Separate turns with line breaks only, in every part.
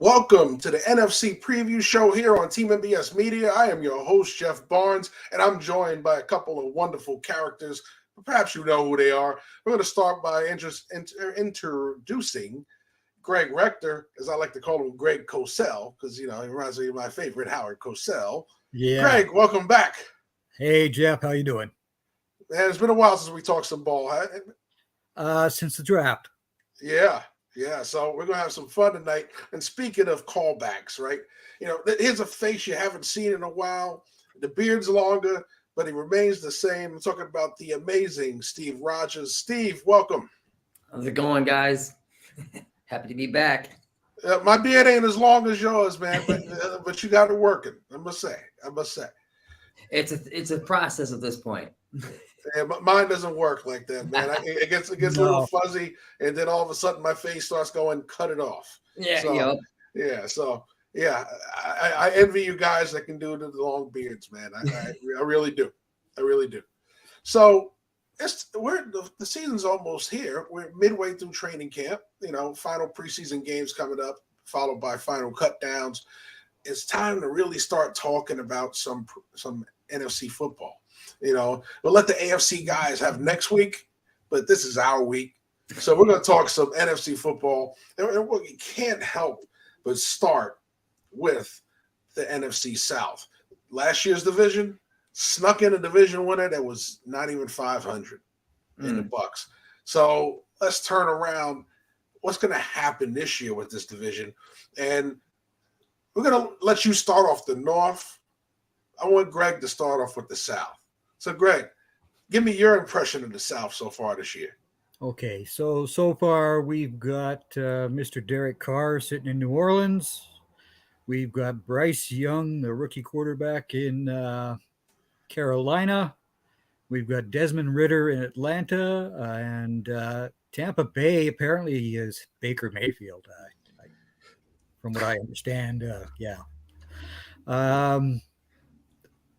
Welcome to the NFC Preview Show here on Team MBS Media. I am your host, Jeff Barnes, and I'm joined by a couple of wonderful characters. Perhaps you know who they are. We're going to start by introducing Greg Rector, as I like to call him, Greg Cosell, because, he reminds me of my favorite, Howard Cosell.
Yeah.
Greg, welcome back.
Hey, Jeff, how you doing?
Man, it's been a while since we talked some ball.
Since the draft.
Yeah, so we're going to have some fun tonight. And speaking of callbacks, right? Here's a face you haven't seen in a while. The beard's longer, but he remains the same. I'm talking about the amazing Steve Rogers. Steve, welcome.
How's it going, guys? Happy to be back.
My beard ain't as long as yours, man, but you got it working. I must say.
It's a process at this point.
Yeah, but mine doesn't work like that, man. It gets a little fuzzy, and then all of a sudden my face starts going, cut it off.
Yeah,
I envy you guys that can do the long beards, man. I really do. So the season's almost here. We're midway through training camp. Final preseason games coming up, followed by final cut downs. It's time to really start talking about some NFC football. We'll let the AFC guys have next week, but this is our week. So we're going to talk some NFC football. And we can't help but start with the NFC South. Last year's division snuck in a division winner that was not even 500 in the Bucks. So let's turn around. What's going to happen this year with this division? And we're going to let you start off the North. I want Greg to start off with the South. So, Greg, give me your impression of the South so far this year.
Okay, so far we've got Mr. Derek Carr sitting in New Orleans. We've got Bryce Young, the rookie quarterback in Carolina. We've got Desmond Ridder in Atlanta. And Tampa Bay apparently is Baker Mayfield, from what I understand.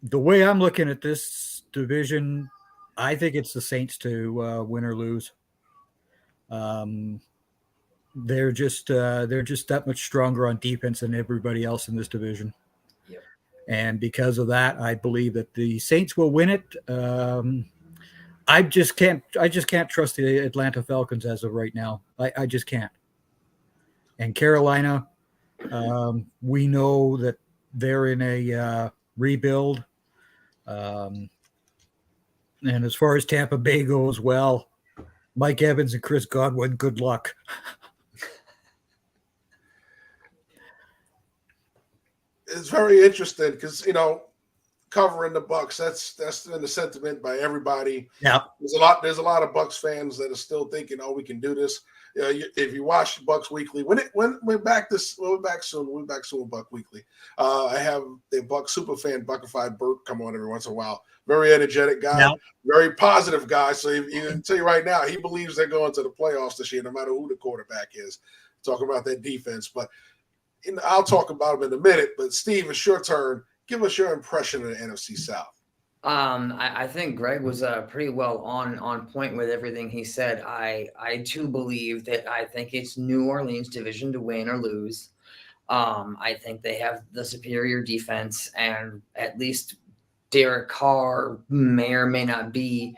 The way I'm looking at this division, I think it's the Saints to win or lose. They're just that much stronger on defense than everybody else in this division.
Yep. And
because of that, I believe that the Saints will win it. I just can't trust the Atlanta Falcons as of right now. I just can't. And Carolina, we know that they're in a rebuild. And as far as Tampa Bay goes, well, Mike Evans and Chris Godwin, good luck.
It's very interesting because, covering the Bucks, that's been the sentiment by everybody.
Yeah.
There's a lot of Bucks fans that are still thinking, we can do this. If you watch Bucks Weekly, when we're back soon with Buck Weekly. I have the Bucks super fan Buckified Burt come on every once in a while. Very energetic guy, Very positive guy. So he can tell you right now, he believes they're going to the playoffs this year, no matter who the quarterback is. Talking about that defense, but I'll talk about them in a minute. But Steve, it's your turn. Give us your impression of the NFC South.
I think Greg was pretty well on point with everything he said. I too believe that I think it's New Orleans' division to win or lose. I think they have the superior defense, and at least Derek Carr may or may not be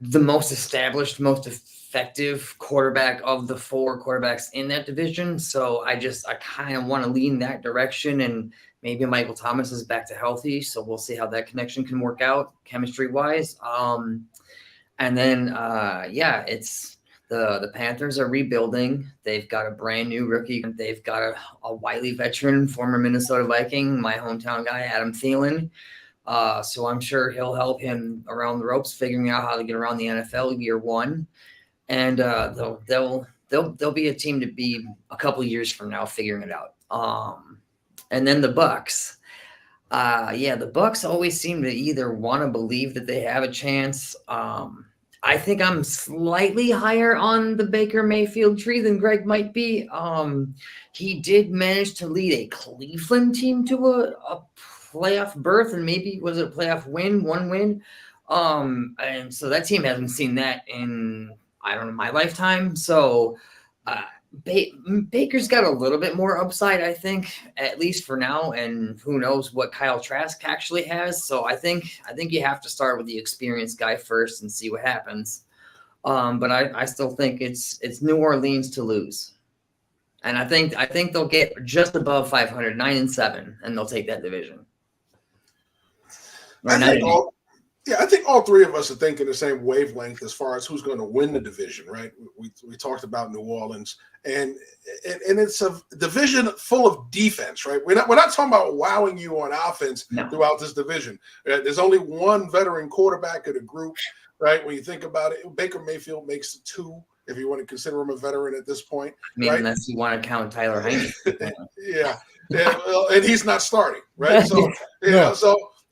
the most established, most effective quarterback of the four quarterbacks in that division. So I kind of want to lean that direction, and maybe Michael Thomas is back to healthy. So we'll see how that connection can work out chemistry wise. And then, it's the Panthers are rebuilding. They've got a brand new rookie. They've got a wily veteran, former Minnesota Viking, my hometown guy, Adam Thielen. So I'm sure he'll help him around the ropes, figuring out how to get around the NFL year one. And they'll be a team to be a couple years from now figuring it out. And then the Bucks. The Bucks always seem to either want to believe that they have a chance. I think I'm slightly higher on the Baker Mayfield tree than Greg might be. He did manage to lead a Cleveland team to a playoff berth, and maybe was it a playoff win, one win. And so that team hasn't seen that in, I don't know, my lifetime. So Baker's got a little bit more upside, I think, at least for now, and who knows what Kyle Trask actually has. So I think you have to start with the experienced guy first and see what happens. But I still think it's New Orleans to lose, and I think they'll get just above 500, 9-7, and they'll take that division.
I think all three of us are thinking the same wavelength as far as who's going to win the division, right? We talked about New Orleans, and it's a division full of defense, right? We're not talking about wowing you on offense throughout this division. There's only one veteran quarterback of the group, right? When you think about it, Baker Mayfield makes two, if you want to consider him a veteran at this point.
I mean,
right?
Unless you want to count Tyler Heineke.
yeah, well, and he's not starting, right? So,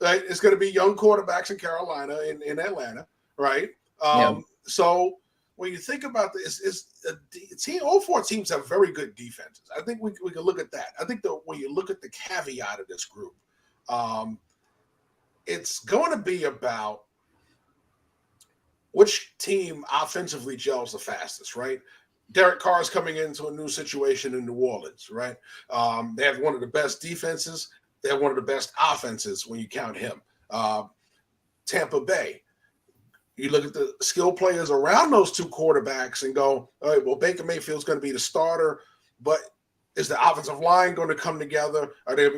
right, it's going to be young quarterbacks in Carolina, in Atlanta, right? So when you think about this, all four teams have very good defenses. I think we can look at that. I think when you look at the caveat of this group, it's going to be about which team offensively gels the fastest, right? Derek Carr is coming into a new situation in New Orleans, right? They have one of the best defenses. They have one of the best offenses when you count him. Tampa Bay, you look at the skill players around those two quarterbacks and go, all right, well, Baker Mayfield's going to be the starter, but is the offensive line going to come together? Are they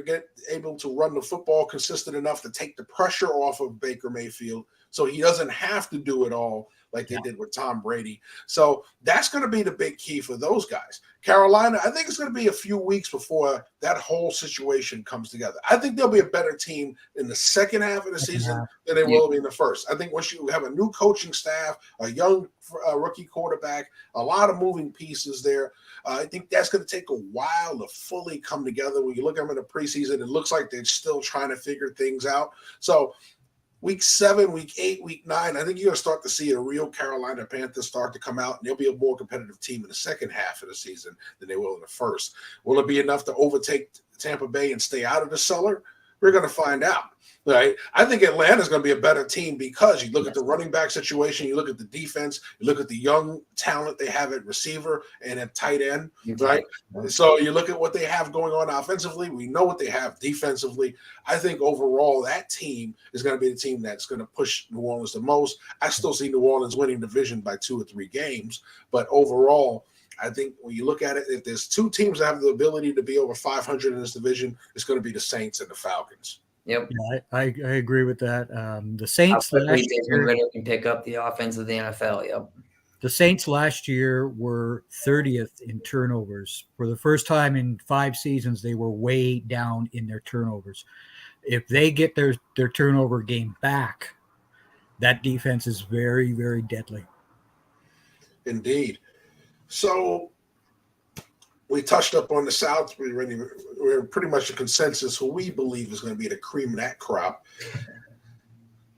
able to run the football consistent enough to take the pressure off of Baker Mayfield so he doesn't have to do it all like they did with Tom Brady? So that's going to be the big key for those guys. Carolina, I think it's going to be a few weeks before that whole situation comes together. I think they'll be a better team in the second half of the season than they will be in the first. I think once you have a new coaching staff, a young rookie quarterback, a lot of moving pieces there, I think that's going to take a while to fully come together. When you look at them in the preseason, it looks like they're still trying to figure things out. So Week 7, Week 8, Week 9, I think you're going to start to see a real Carolina Panthers start to come out, and they'll be a more competitive team in the second half of the season than they will in the first. Will it be enough to overtake Tampa Bay and stay out of the cellar? We're going to find out. Right? I think Atlanta's going to be a better team because you look at the running back situation, you look at the defense, you look at the young talent they have at receiver and at tight end, right? So you look at what they have going on offensively. We know what they have defensively. I think overall that team is going to be the team that's going to push New Orleans the most. I still see New Orleans winning the division by 2 or 3 games, but overall, I think when you look at it, if there's 2 teams that have the ability to be over 500 in this division, it's going to be the Saints and the Falcons.
Yep.
Yeah, I agree with that. The Saints last year
can pick up the offense of the NFL. Yep.
The Saints last year were 30th in turnovers. For the first time in 5 seasons, they were way down in their turnovers. If they get their turnover game back, that defense is very, very deadly.
Indeed. So we touched up on the South. We're pretty much a consensus who we believe is going to be the cream of that crop.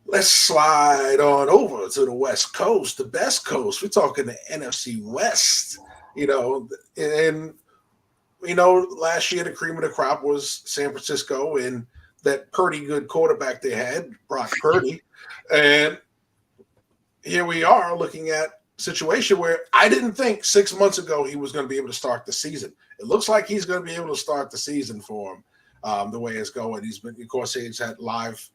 Let's slide on over to the West Coast, the best coast. We're talking the NFC West, and last year the cream of the crop was San Francisco and that pretty good quarterback they had, Brock Purdy. And here we are looking at situation where I didn't think 6 months ago he was going to be able to start the season. It looks like he's going to be able to start the season for him the way it's going. He's had live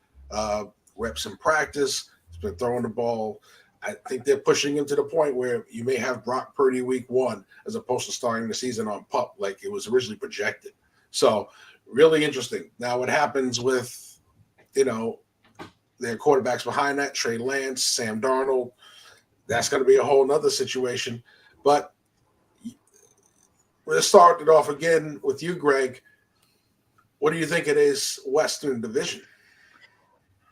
reps in practice. He's been throwing the ball. I think they're pushing him to the point where you may have Brock Purdy week 1 as opposed to starting the season on PUP like it was originally projected. So really interesting. Now what happens with, their quarterbacks behind that, Trey Lance, Sam Darnold, that's going to be a whole nother situation. But let's start it off again with you, Greg. What do you think it is Western Division?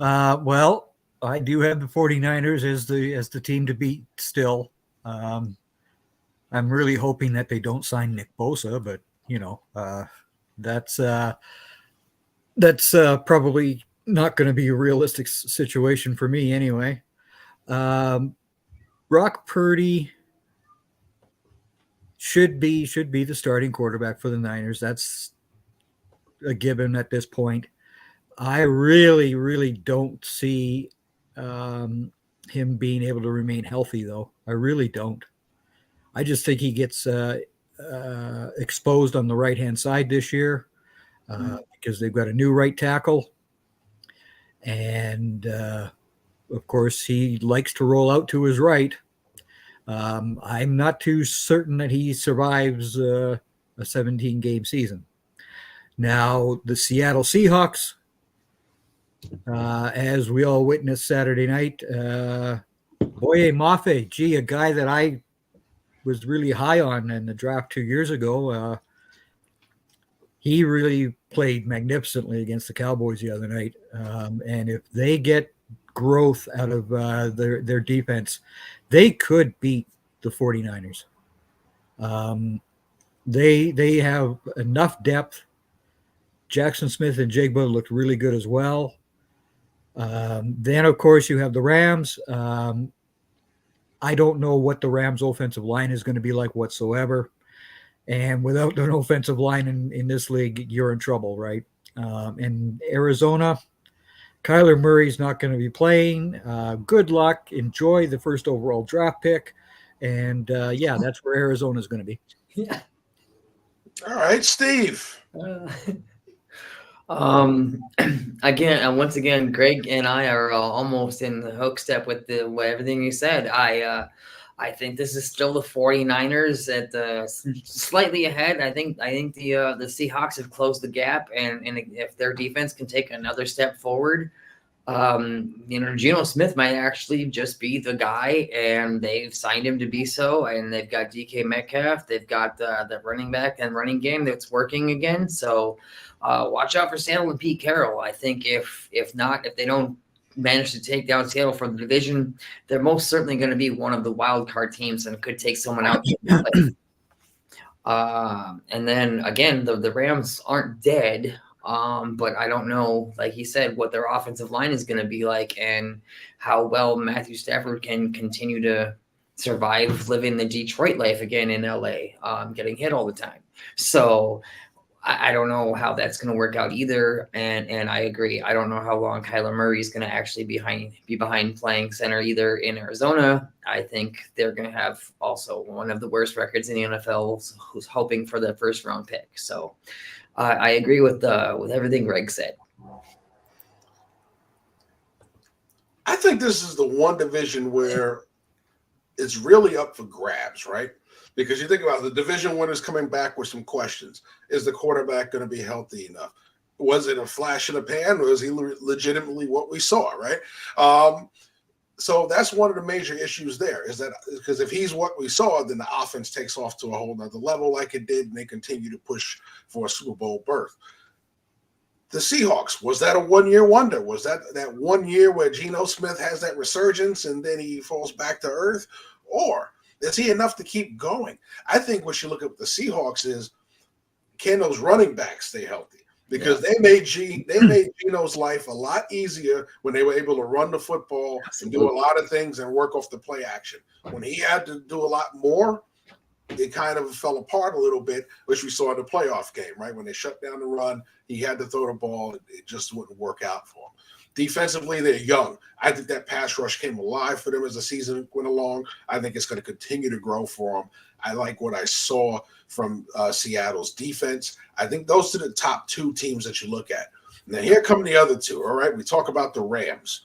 Well, I do have the 49ers as the team to beat still. I'm really hoping that they don't sign Nick Bosa, but that's probably not going to be a realistic situation for me anyway. Brock Purdy should be the starting quarterback for the Niners. That's a given at this point. I really, really don't see him being able to remain healthy, though. I really don't. I just think he gets exposed on the right-hand side this year because they've got a new right tackle. And, of course, he likes to roll out to his right. I'm not too certain that he survives a 17-game season. Now, the Seattle Seahawks, as we all witnessed Saturday night, Boye Mafe, a guy that I was really high on in the draft 2 years ago. He really played magnificently against the Cowboys the other night. And if they get growth out of their defense, they could beat the 49ers. They have enough depth. Jackson Smith and Jigba looked really good as well. Then, of course, you have the Rams. I don't know what the Rams' offensive line is going to be like whatsoever. And without an offensive line in this league, you're in trouble, right? In Arizona, Kyler Murray's not going to be playing. Good luck. Enjoy the first overall draft pick. And, that's where Arizona's going to be.
Yeah.
All right, Steve.
Again, once again, Greg and I are almost in the hook step with everything you said. I think this is still the 49ers at the slightly ahead. I think the Seahawks have closed the gap, and if their defense can take another step forward, Geno Smith might actually just be the guy, and they've signed him to be so. And they've got DK Metcalf, they've got the running back and running game that's working again. So watch out for Seattle and Pete Carroll. I think if they don't manage to take down Seattle from the division, they're most certainly going to be one of the wild card teams and could take someone out. And then again, the Rams aren't dead. But I don't know, like he said, what their offensive line is going to be like and how well Matthew Stafford can continue to survive living the Detroit life again in LA, getting hit all the time. So I don't know how that's going to work out either. And I agree. I don't know how long Kyler Murray is going to actually be behind playing center either in Arizona. I think they're going to have also one of the worst records in the NFL, who's hoping for the first round pick. So I agree with everything Greg said.
I think this is the one division where it's really up for grabs, right? Because you think about the division winners coming back with some questions. Is the quarterback going to be healthy enough? Was it a flash in the pan, or is he legitimately what we saw, right? So that's one of the major issues there, is that because if he's what we saw, then the offense takes off to a whole nother level like it did, and they continue to push for a Super Bowl berth. The Seahawks, was that a one-year wonder? Was that 1 year where Geno Smith has that resurgence and then he falls back to earth? Or is he enough to keep going? I think what you look at the Seahawks is, can those running backs stay healthy? Because they made Geno's life a lot easier when they were able to run the football and do a lot of things and work off the play action. When he had to do a lot more, it kind of fell apart a little bit, which we saw in the playoff game, right? When they shut down the run, he had to throw the ball. It just wouldn't work out for him. Defensively, they're young. I think that pass rush came alive for them as the season went along. I think it's going to continue to grow for them. I like what I saw from Seattle's defense. I think those are the top two teams that you look at. Now, here come the other two, all right? We talk about the Rams.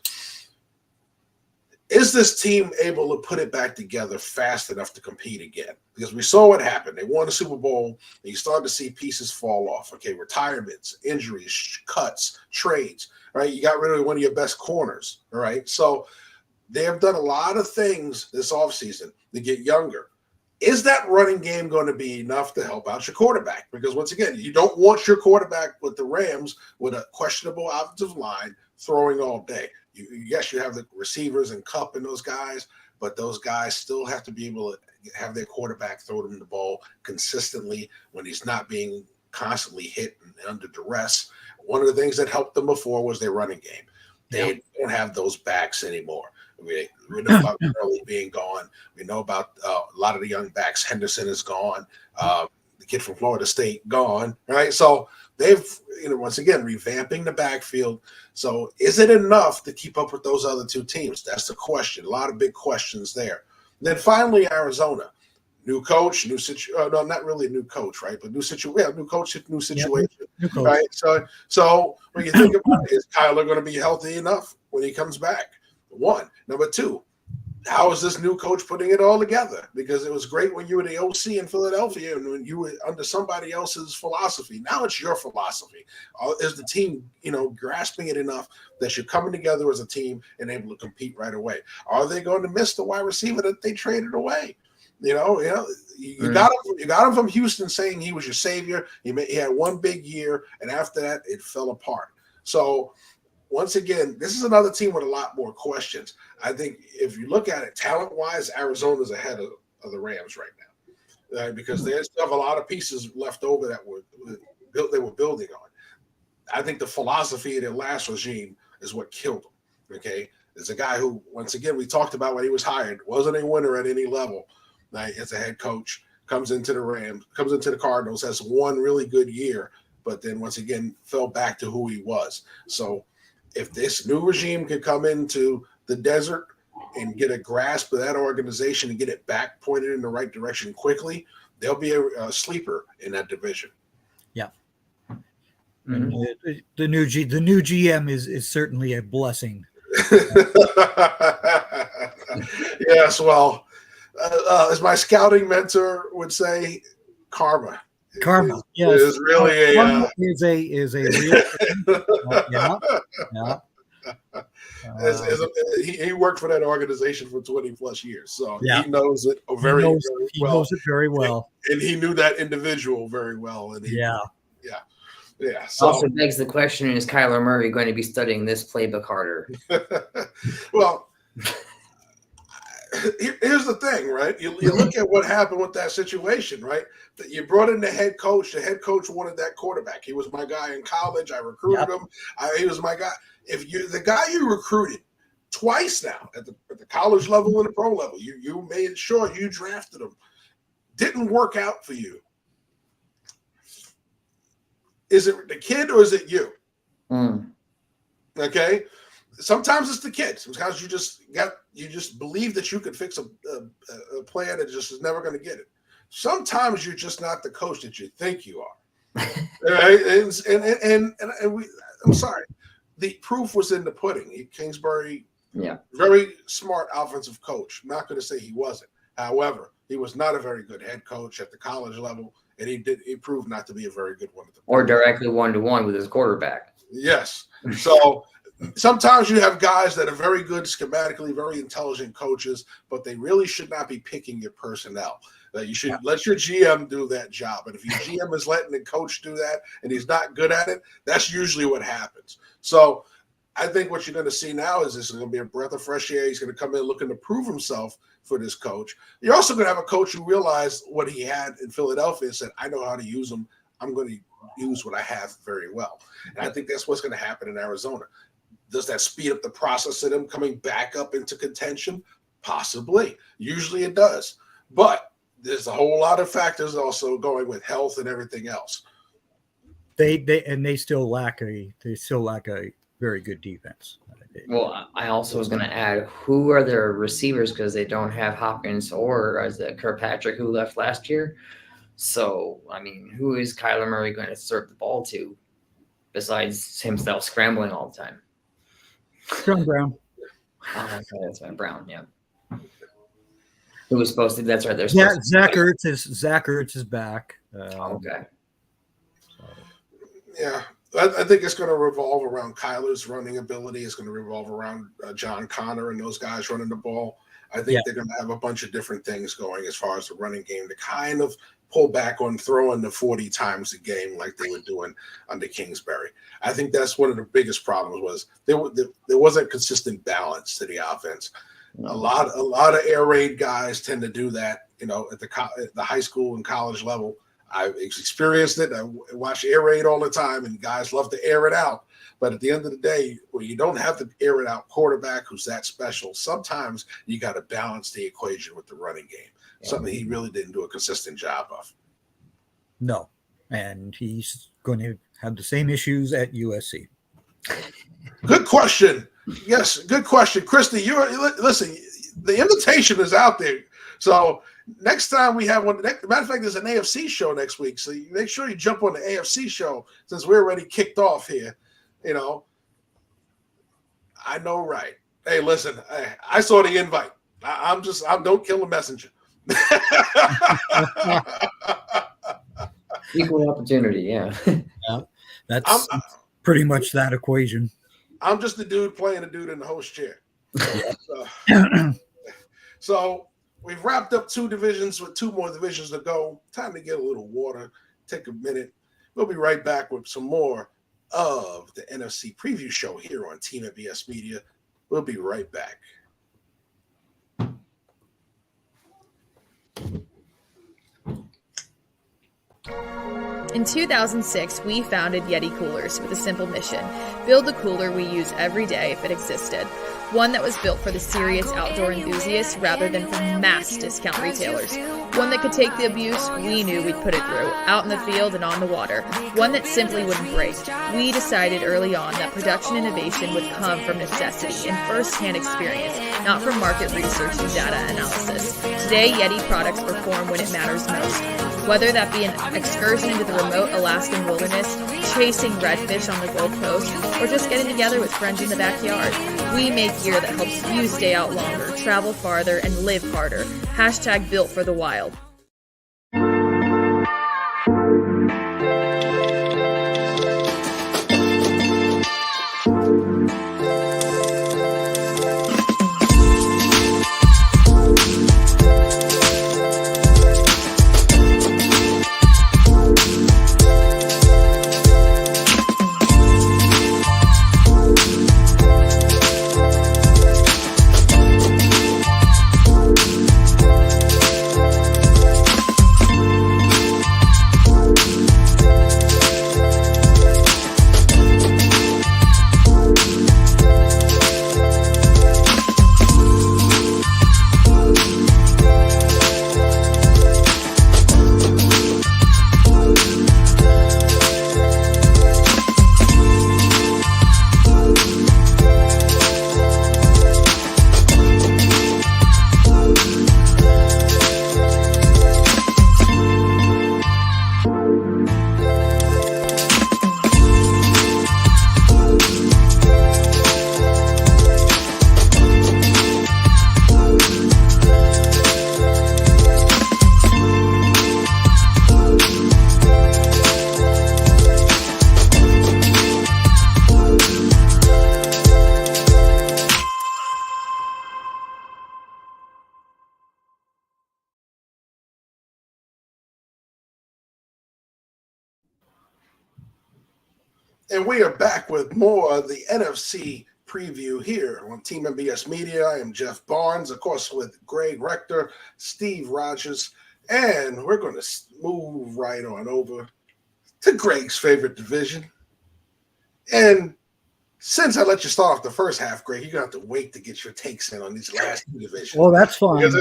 Is this team able to put it back together fast enough to compete again? Because we saw what happened. They won the Super Bowl, and you started to see pieces fall off. Okay, retirements, injuries, cuts, trades, right? You got rid of one of your best corners, all right? So they have done a lot of things this offseason to get younger. Is that running game going to be enough to help out your quarterback? Because once again, you don't want your quarterback with the Rams with a questionable offensive line throwing all day. Yes, you have the receivers and Kupp and those guys, but those guys still have to be able to have their quarterback throw them the ball consistently when he's not being constantly hit and under duress. One of the things that helped them before was their running game. They don't have those backs anymore. We know about Gurley being gone. We know about a lot of the young backs. Henderson is gone. The kid from Florida State gone, right? So they've, once again, revamping the backfield. So is it enough to keep up with those other two teams? That's the question. A lot of big questions there. And then finally, Arizona. New coach, no, not really a new coach, right? But new situation, new coach, new situation,
New coach.
right? So when you think about it, is Kyler going to be healthy enough when he comes back? One. Number two, how is this new coach putting it all together? Because it was great when you were the OC in Philadelphia and when you were under somebody else's philosophy. Now it's your philosophy. Is the team, grasping it enough that you're coming together as a team and able to compete right away? Are they going to miss the wide receiver that they traded away? You got him from Houston saying he was your savior. He had one big year, and after that, it fell apart. So once again, this is another team with a lot more questions. I think if you look at it talent-wise, Arizona's ahead of the Rams right now, because they still have a lot of pieces left over that they were building on. I think the philosophy of their last regime is what killed them. Okay, there's a guy who, once again, we talked about when he was hired, wasn't a winner at any level. As a head coach, comes into the Cardinals, has one really good year, but then once again fell back to who he was. So if this new regime could come into the desert and get a grasp of that organization and get it back pointed in the right direction quickly, they'll be a sleeper in that division.
Yeah. And the new GM is certainly a blessing.
Yes, well, as my scouting mentor would say, karma.
Karma,
yes, is really
karma is a real thing.
He worked for that organization for 20 plus years, so he knows it
very well. He knows it very well,
and he knew that individual very well. And yeah. So,
also begs the question: is Kyler Murray going to be studying this playbook harder?
Well. Here's the thing, right? You look at what happened with that situation, right? That you brought in the head coach. The head coach wanted that quarterback. He was my guy in college. I recruited him. He was my guy. The guy you recruited twice now at the college level and the pro level, you made sure you drafted him, didn't work out for you. Is it the kid or is it you? Okay. Sometimes it's the kid. Sometimes you just believe that you could fix a player that just is never going to get it. Sometimes you're just not the coach that you think you are. Right? I'm sorry. The proof was in the pudding. Kingsbury, very smart offensive coach. I'm not going to say he wasn't. However, he was not a very good head coach at the college level, and he proved not to be a very good one.
Or directly one-to-one with his quarterback.
Yes. So sometimes you have guys that are very good schematically, very intelligent coaches, but they really should not be picking your personnel. You should let your GM do that job. And if your GM is letting the coach do that and he's not good at it, that's usually what happens. So I think what you're going to see now is this is going to be a breath of fresh air. He's going to come in looking to prove himself for this coach. You're also going to have a coach who realized what he had in Philadelphia and said, I know how to use him. I'm going to use what I have very well. And I think that's what's going to happen in Arizona. Does that speed up the process of them coming back up into contention? Possibly. Usually it does. But there's a whole lot of factors also going with health and everything else.
They still lack a very good defense.
Well, I also was going to add, who are their receivers, because they don't have Hopkins or as the Kirkpatrick who left last year. So, I mean, who is Kyler Murray going to serve the ball to besides himself scrambling all the time?
John Brown.
Oh, that's right, Brown, yeah. Who was supposed to? That's right.
Zach Ertz is back.
Okay.
Yeah, I think it's going to revolve around Kyler's running ability. It's going to revolve around John Connor and those guys running the ball. I think they're going to have a bunch of different things going as far as the running game to kind of pull back on throwing the 40 times a game like they were doing under Kingsbury. I think that's one of the biggest problems was there wasn't consistent balance to the offense. A lot of air raid guys tend to do that, at the high school and college level. I've experienced it. I watch air raid all the time, and guys love to air it out. But at the end of the day, when you don't have the air it out quarterback who's that special, sometimes you got to balance the equation with the running game. Something he really didn't do a consistent job of.
No, and he's going to have the same issues at USC.
Good question. Yes, good question, Christy. Listen. the invitation is out there. So next time we have one, matter of fact, there's an AFC show next week. So you make sure you jump on the AFC show since we're already kicked off here. I know, right? Hey, listen, I saw the invite. I don't kill the messenger.
Equal opportunity, yeah.
That's pretty much that equation.
I'm just the dude playing the dude in the host chair. So we've wrapped up 2 divisions with 2 more divisions to go. Time to get a little water. Take a minute. We'll be right back with some more of the NFC Preview Show here on Team MBS Media. We'll be right back.
In 2006, we founded Yeti Coolers with a simple mission: build the cooler we use every day if it existed. One that was built for the serious outdoor enthusiasts rather than for mass discount retailers. One that could take the abuse we knew we'd put it through, out in the field and on the water. One that simply wouldn't break. We decided early on that production innovation would come from necessity and first-hand experience, not from market research and data analysis. Today, Yeti products perform when it matters most. Whether that be an excursion into the remote Alaskan wilderness, chasing redfish on the Gold Coast, or just getting together with friends in the backyard, we make gear that helps you stay out longer, travel farther, and live harder. # built for the wild.
And we are back with more of the NFC preview here on Team MBS Media. I am Jeff Barnes, of course, with Greg Rector, Steve Rogers, and we're going to move right on over to Greg's favorite division. And since I let you start off the first half, Greg, you're going to have to wait to get your takes in on these last 2 divisions.
Well, that's fine.
Because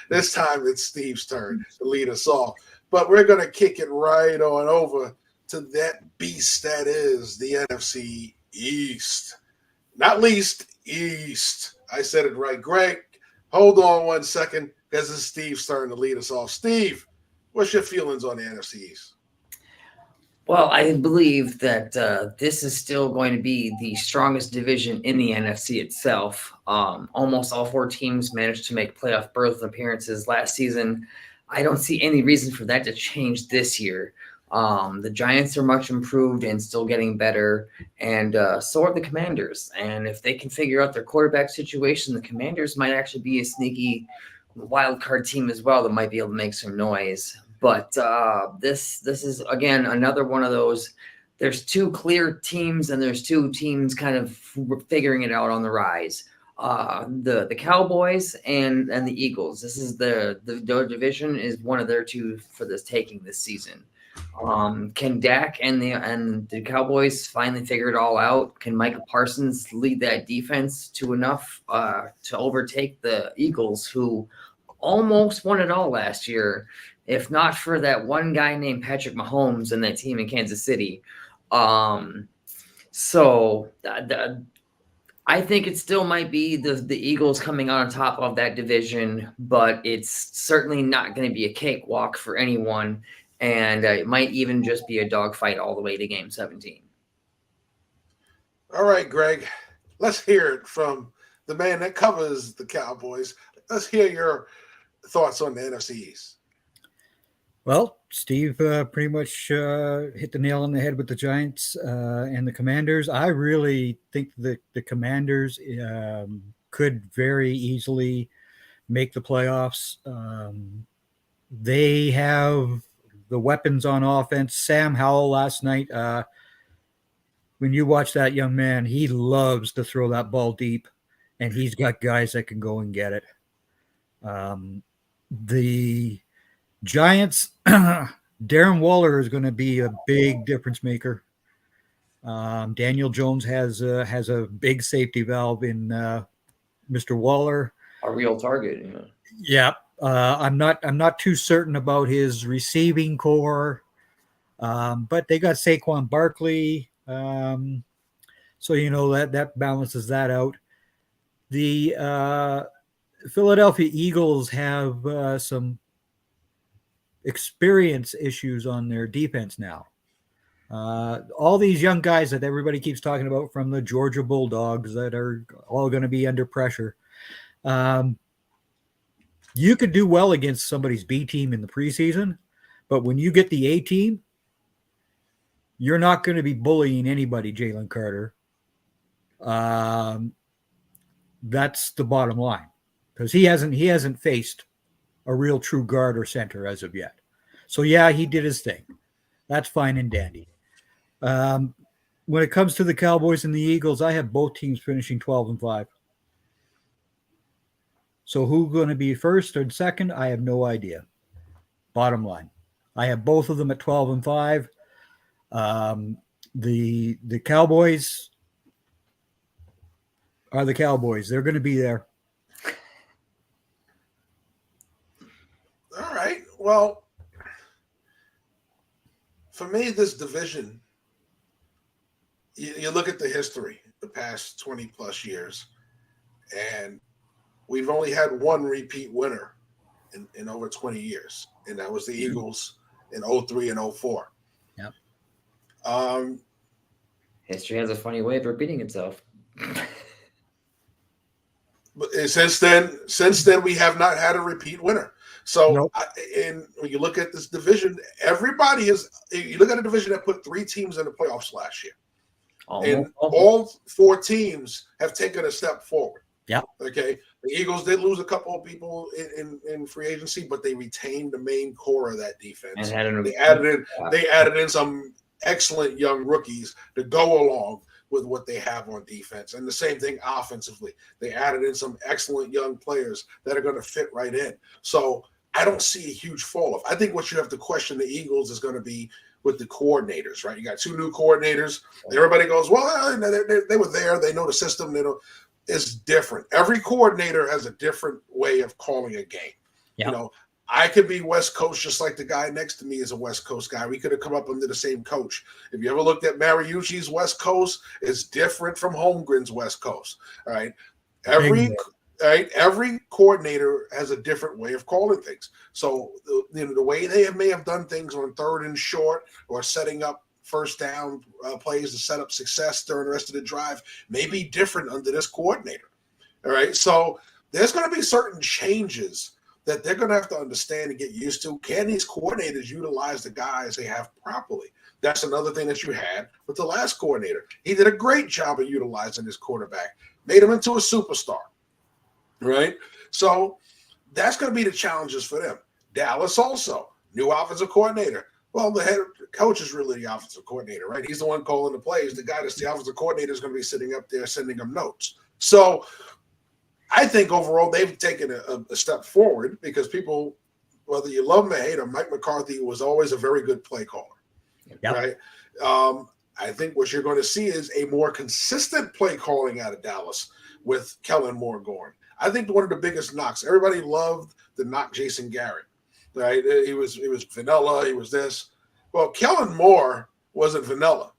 this time it's Steve's turn to lead us off. But we're going to kick it right on over to that beast that is the NFC East. Not least, East. I said it right. Greg, hold on 1 second, because it's Steve's turn to lead us off. Steve, what's your feelings on the NFC East?
Well, I believe that this is still going to be the strongest division in the NFC itself. Almost all 4 teams managed to make playoff berth appearances last season. I don't see any reason for that to change this year. The Giants are much improved and still getting better, and so are the Commanders. And if they can figure out their quarterback situation, the Commanders might actually be a sneaky wild card team as well that might be able to make some noise. But this is, again, another one of those. There's 2 clear teams, and there's 2 teams kind of figuring it out on the rise. The Cowboys and the Eagles. This is the division is one of their 2 for this taking this season. Can Dak and the Cowboys finally figure it all out? Can Micah Parsons lead that defense to enough to overtake the Eagles, who almost won it all last year, if not for that one guy named Patrick Mahomes and that team in Kansas City? So I think it still might be the Eagles coming out on top of that division, but it's certainly not going to be a cakewalk for anyone, and it might even just be a dogfight all the way to Game 17.
All right, Greg, let's hear it from the man that covers the Cowboys. Let's hear your thoughts on the NFC East.
Well, Steve pretty much hit the nail on the head with the Giants and the Commanders. I really think that the Commanders could very easily make the playoffs. They have the weapons on offense. Sam Howell last night, when you watch that young man, he loves to throw that ball deep, and he's got guys that can go and get it. The Giants, Darren Waller is going to be a big difference maker. Daniel Jones has a big safety valve in Mr. Waller.
A real target. Yeah.
Yeah. I'm not too certain about his receiving core, but they got Saquon Barkley. So, that balances that out. The Philadelphia Eagles have some experience issues on their defense now. All these young guys that everybody keeps talking about from the Georgia Bulldogs that are all going to be under pressure. You could do well against somebody's B team in the preseason, but when you get the A team, you're not going to be bullying anybody, Jalen Carter. That's the bottom line, because he hasn't faced a real true guard or center as of yet. So yeah, he did his thing. That's fine and dandy. When it comes to the Cowboys and the Eagles, I have both teams finishing 12-5. So who's going to be first or second? I have no idea. Bottom line, I have both of them at 12-5. The Cowboys are the Cowboys. They're going to be there.
All right. Well, for me, this division, you look at the history, the past 20 plus years, and we've only had one repeat winner in over 20 years, and that was the Eagles in 03 and 04.
Yep.
History has a funny way of repeating itself.
But since then, we have not had a repeat winner. So,
nope.
And when you look at this division, you look at a division that put 3 teams in the playoffs last year. And all 4 teams have taken a step forward.
Yeah.
Okay. The Eagles did lose a couple of people in free agency, but they retained the main core of that defense. And they added in some excellent young rookies to go along with what they have on defense. And the same thing offensively. They added in some excellent young players that are going to fit right in. So I don't see a huge fall off. I think what you have to question the Eagles is going to be with the coordinators, right? You got 2 new coordinators. Everybody goes, well, they were there. They know the system. They know it's different. Every coordinator has a different way of calling a game.
Yeah.
I could be West Coast just like the guy next to me is a West Coast guy. We could have come up under the same coach. If you ever looked at Mariucci's West Coast, it's different from Holmgren's West Coast. All right. Every coordinator has a different way of calling things. So the way they may have done things on 3rd and short or setting up first down plays to set up success during the rest of the drive may be different under this coordinator. All right. So there's going to be certain changes that they're going to have to understand and get used to. Can these coordinators utilize the guys they have properly? That's another thing that you had with the last coordinator. He did a great job of utilizing his quarterback, made him into a superstar, right? So that's going to be the challenges for them. Dallas also, new offensive coordinator. Well, the head coach is really the offensive coordinator, right? He's the one calling the plays. The guy that's the offensive coordinator is going to be sitting up there sending them notes. So I think overall they've taken a step forward because people, whether you love him or hate him, Mike McCarthy was always a very good play caller,
Yep.
right? I think what you're going to see is a more consistent play calling out of Dallas with Kellen Moore going. I think one of the biggest knocks, everybody loved the knock Jason Garrett, right? He was vanilla. He was this. Well, Kellen Moore wasn't vanilla.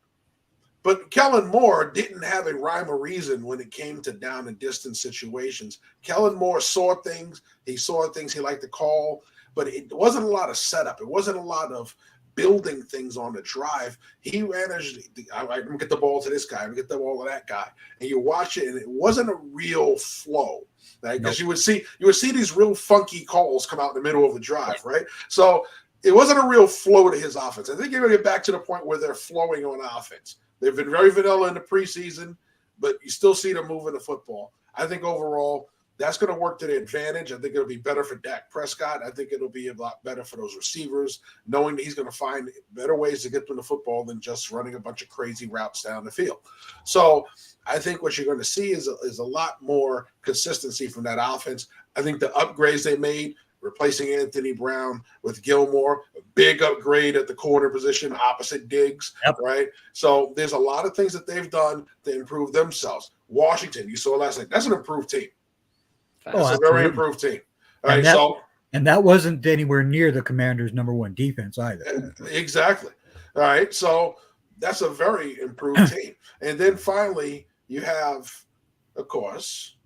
But Kellen Moore didn't have a rhyme or reason when it came to down and distance situations. Kellen Moore saw things. He saw things he liked to call, but it wasn't a lot of setup. It wasn't a lot of building things on the drive. He managed, I'm going to get the ball to this guy, I'm going to get the ball to that guy. And you watch it, and it wasn't a real flow. Right? Because you would see these real funky calls come out in the middle of the drive, right? So it wasn't a real flow to his offense. I think you're going to get back to the point where they're flowing on offense. They've been very vanilla in the preseason, but you still see them moving the football. I think overall that's going to work to their advantage. I think it'll be better for Dak Prescott. I think it'll be a lot better for those receivers, knowing that he's going to find better ways to get them the football than just running a bunch of crazy routes down the field. So I think what you're going to see is a lot more consistency from that offense. I think the upgrades they made, replacing Anthony Brown with Gilmore, a big upgrade at the corner position, opposite Diggs, right? So there's a lot of things that they've done to improve themselves. Washington, you saw last night, that's an improved team. That's a very improved team. All right,
and that wasn't anywhere near the Commanders' number one defense either.
Exactly. All right, so that's a very improved team. And then finally, you have, of course,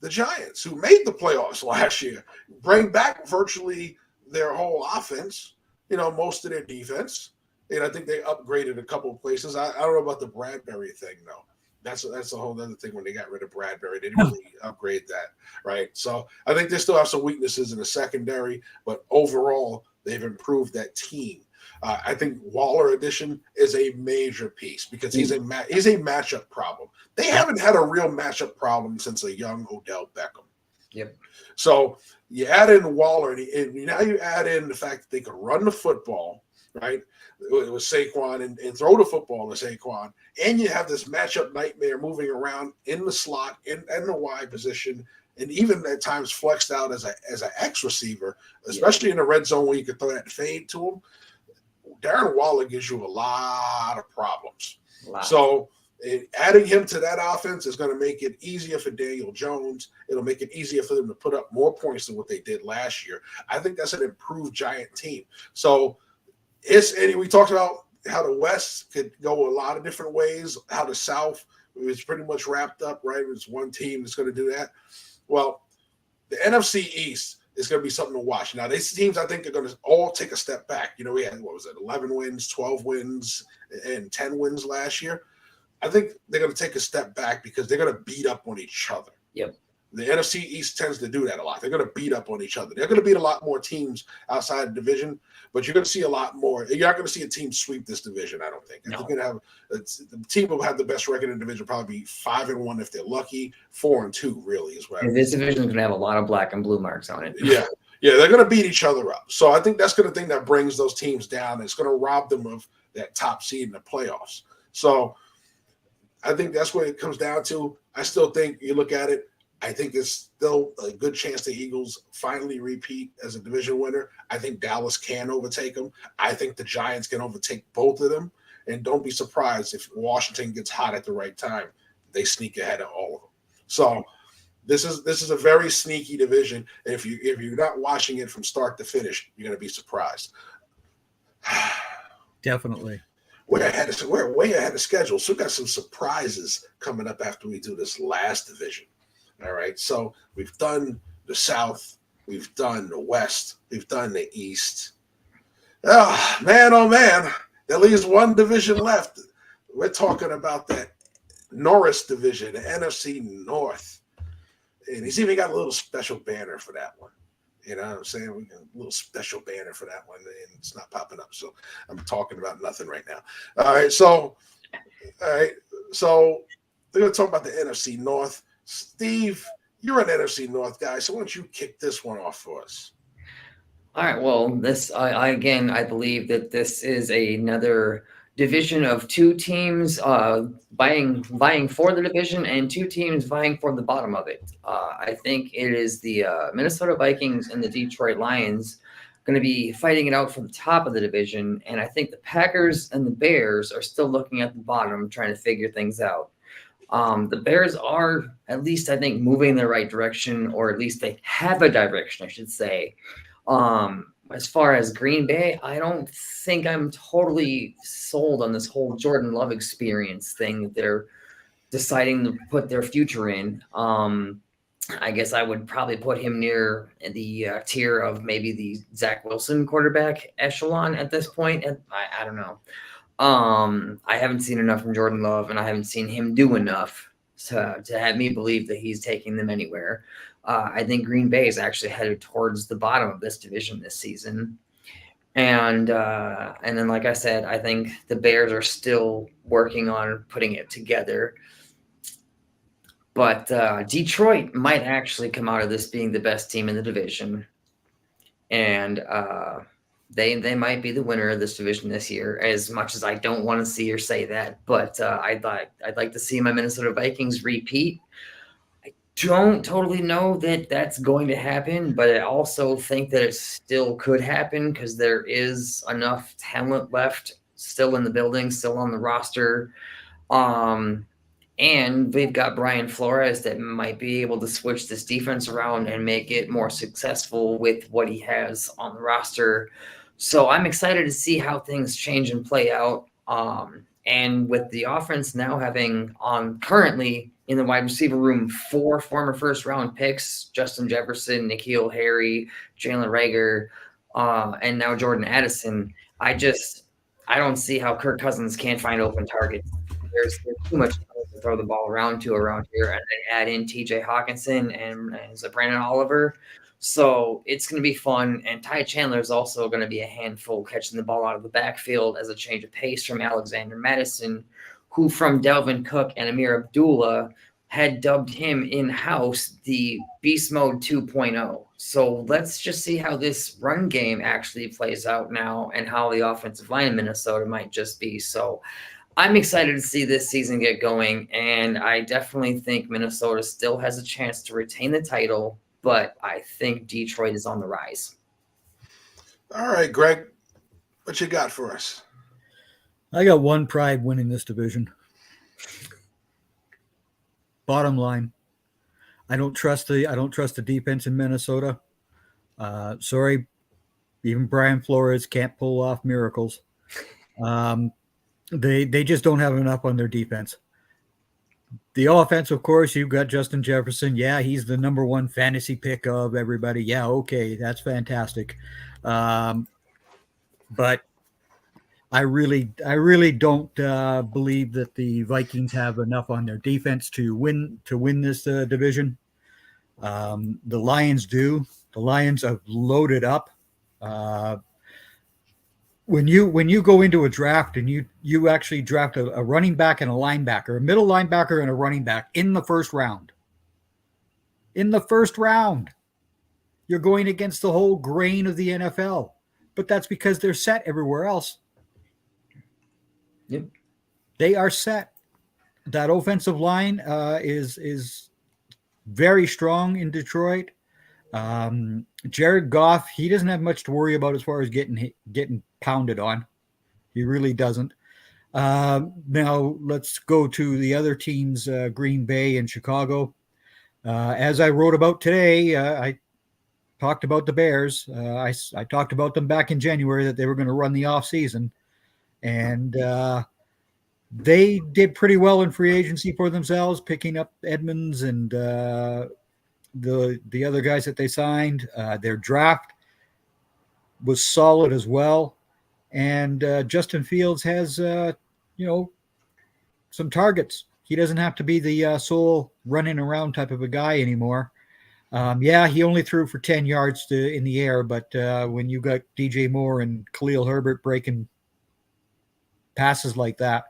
the Giants, who made the playoffs last year, bring back virtually their whole offense, most of their defense. And I think they upgraded a couple of places. I don't know about the Bradbury thing, though. That's a whole other thing when they got rid of Bradbury. They didn't really upgrade that, right? So I think they still have some weaknesses in the secondary, but overall, they've improved that team. I think Waller addition is a major piece because he's a matchup problem. They haven't had a real matchup problem since a young Odell Beckham.
Yep.
So you add in Waller, and now you add in the fact that they can run the football, right? With Saquon and throw the football to Saquon, and you have this matchup nightmare moving around in the slot and the wide position, and even at times flexed out as an X receiver, especially in the red zone where you can throw that fade to him. Darren Waller gives you a lot of problems. So adding him to that offense is going to make it easier for Daniel Jones. It'll make it easier for them to put up more points than what they did last year. I think that's an improved Giant team. So we talked about how the West could go a lot of different ways, how the South is pretty much wrapped up, right? It's one team that's going to do that. Well, the NFC East is going to be something to watch. Now, these teams, I think, are going to all take a step back. We had, 11 wins, 12 wins, and 10 wins last year. I think they're going to take a step back because they're going to beat up on each other.
Yep.
The NFC East tends to do that a lot. They're going to beat up on each other. They're going to beat a lot more teams outside the division, but you're going to see a lot more. You're not going to see a team sweep this division, I don't think. I think the team will have the best record in the division, probably be 5-1 if they're lucky. 4-2 really is what.
This division is going to have a lot of black and blue marks on it.
Yeah, they're going to beat each other up. So I think that's the thing that brings those teams down. It's going to rob them of that top seed in the playoffs. So I think that's what it comes down to. I still think you look at it. I think it's still a good chance the Eagles finally repeat as a division winner. I think Dallas can overtake them. I think the Giants can overtake both of them. And don't be surprised if Washington gets hot at the right time. They sneak ahead of all of them. So this is a very sneaky division. And if you're not watching it from start to finish, you're going to be surprised.
Definitely.
We're way ahead of schedule. So we've got some surprises coming up after we do this last division. All right, so we've done the South, we've done the West, we've done the East. Oh man, there leaves one division left. We're talking about that Norris division, the NFC North. And he's even got a little special banner for that one. You know what I'm saying? We got a little special banner for that one, and it's not popping up. So I'm talking about nothing right now. All right, so we're going to talk about the NFC North. Steve, you're an NFC North guy, so why don't you kick this one off for us?
All right. Well, I believe that this is another division of two teams vying for the division and two teams vying for the bottom of it. I think it is the Minnesota Vikings and the Detroit Lions going to be fighting it out for the top of the division, and I think the Packers and the Bears are still looking at the bottom, trying to figure things out. The Bears are, at least I think, moving in the right direction, or at least they have a direction, I should say. as far as Green Bay, I don't think I'm totally sold on this whole Jordan Love experience thing that they're deciding to put their future in. I guess I would probably put him near the tier of maybe the Zach Wilson quarterback echelon at this point. And I don't know. I haven't seen enough from Jordan Love, and I haven't seen him do enough to have me believe that he's taking them anywhere. I think Green Bay is actually headed towards the bottom of this division this season. And then, like I said, I think the Bears are still working on putting it together. But Detroit might actually come out of this being the best team in the division. And they might be the winner of this division this year, as much as I don't want to see or say that. But I'd like to see my Minnesota Vikings repeat. I don't totally know that that's going to happen, but I also think that it still could happen because there is enough talent left still in the building, still on the roster. And we've got Brian Flores that might be able to switch this defense around and make it more successful with what he has on the roster. So I'm excited to see how things change and play out. And with the offense now having currently in the wide receiver room 4 former first-round picks, Justin Jefferson, N'Keal Harry, Jalen Reagor, and now Jordan Addison, I don't see how Kirk Cousins can't find open targets. There's too much to throw the ball around here, and then add in TJ Hawkinson and Brandon Oliver. So it's going to be fun. And Ty Chandler is also going to be a handful catching the ball out of the backfield as a change of pace from Alexander Madison, who from Dalvin Cook and Amir Abdullah had dubbed him in-house the Beast Mode 2.0. So let's just see how this run game actually plays out now and how the offensive line in Minnesota might just be. So I'm excited to see this season get going, and I definitely think Minnesota still has a chance to retain the title, but I think Detroit is on the rise.
All right, Greg, what you got for us?
I got one pride winning this division. Bottom line, I don't trust the defense in Minnesota. Sorry, even Brian Flores can't pull off miracles. They just don't have enough on their defense. The offense, of course, you've got Justin Jefferson. Yeah, he's the number 1 fantasy pick of everybody. Yeah, okay, that's fantastic. But I really don't believe that the Vikings have enough on their defense to win this division. The Lions do. The Lions have loaded up. When you go into a draft and you actually draft a running back and a linebacker, a middle linebacker and a running back in the first round, you're going against the whole grain of the NFL. But that's because they're set everywhere else.
Yep.
They are set. That offensive line is very strong in Detroit. Jared Goff, he doesn't have much to worry about as far as getting pounded on. He really doesn't. Now let's go to the other teams, Green Bay and Chicago. As I wrote about today, I talked about the Bears. I talked about them back in January that they were going to run the offseason. And they did pretty well in free agency for themselves, picking up Edmonds and the other guys that they signed. Their draft was solid as well. And Justin Fields has, some targets. He doesn't have to be the sole running around type of a guy anymore. He only threw for 10 yards in the air, but when you got DJ Moore and Khalil Herbert breaking passes like that,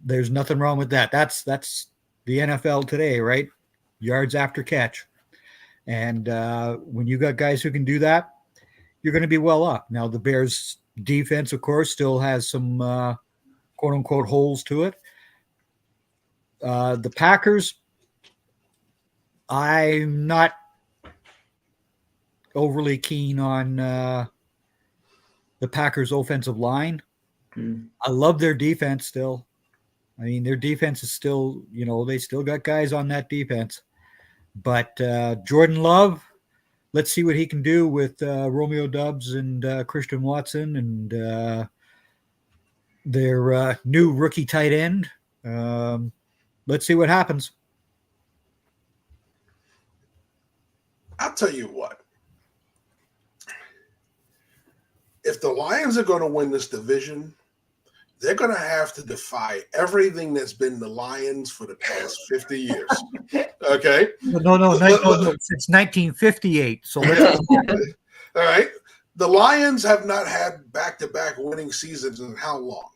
there's nothing wrong with that. That's the NFL today, right? Yards after catch. And when you got guys who can do that, you're going to be well up. Now, the Bears defense, of course, still has some quote unquote holes to it. The Packers, I'm not overly keen on the Packers offensive line. I love their defense still. I mean, their defense is still, they still got guys on that defense. But Jordan Love, let's see what he can do with Romeo Doubs and Christian Watson and their new rookie tight end. Let's see what happens.
I'll tell you what. If the Lions are going to win this division, they're going to have to defy everything that's been the Lions for the past 50 years. Okay?
No. Since 1958. So let's
all right. The Lions have not had back-to-back winning seasons in how long?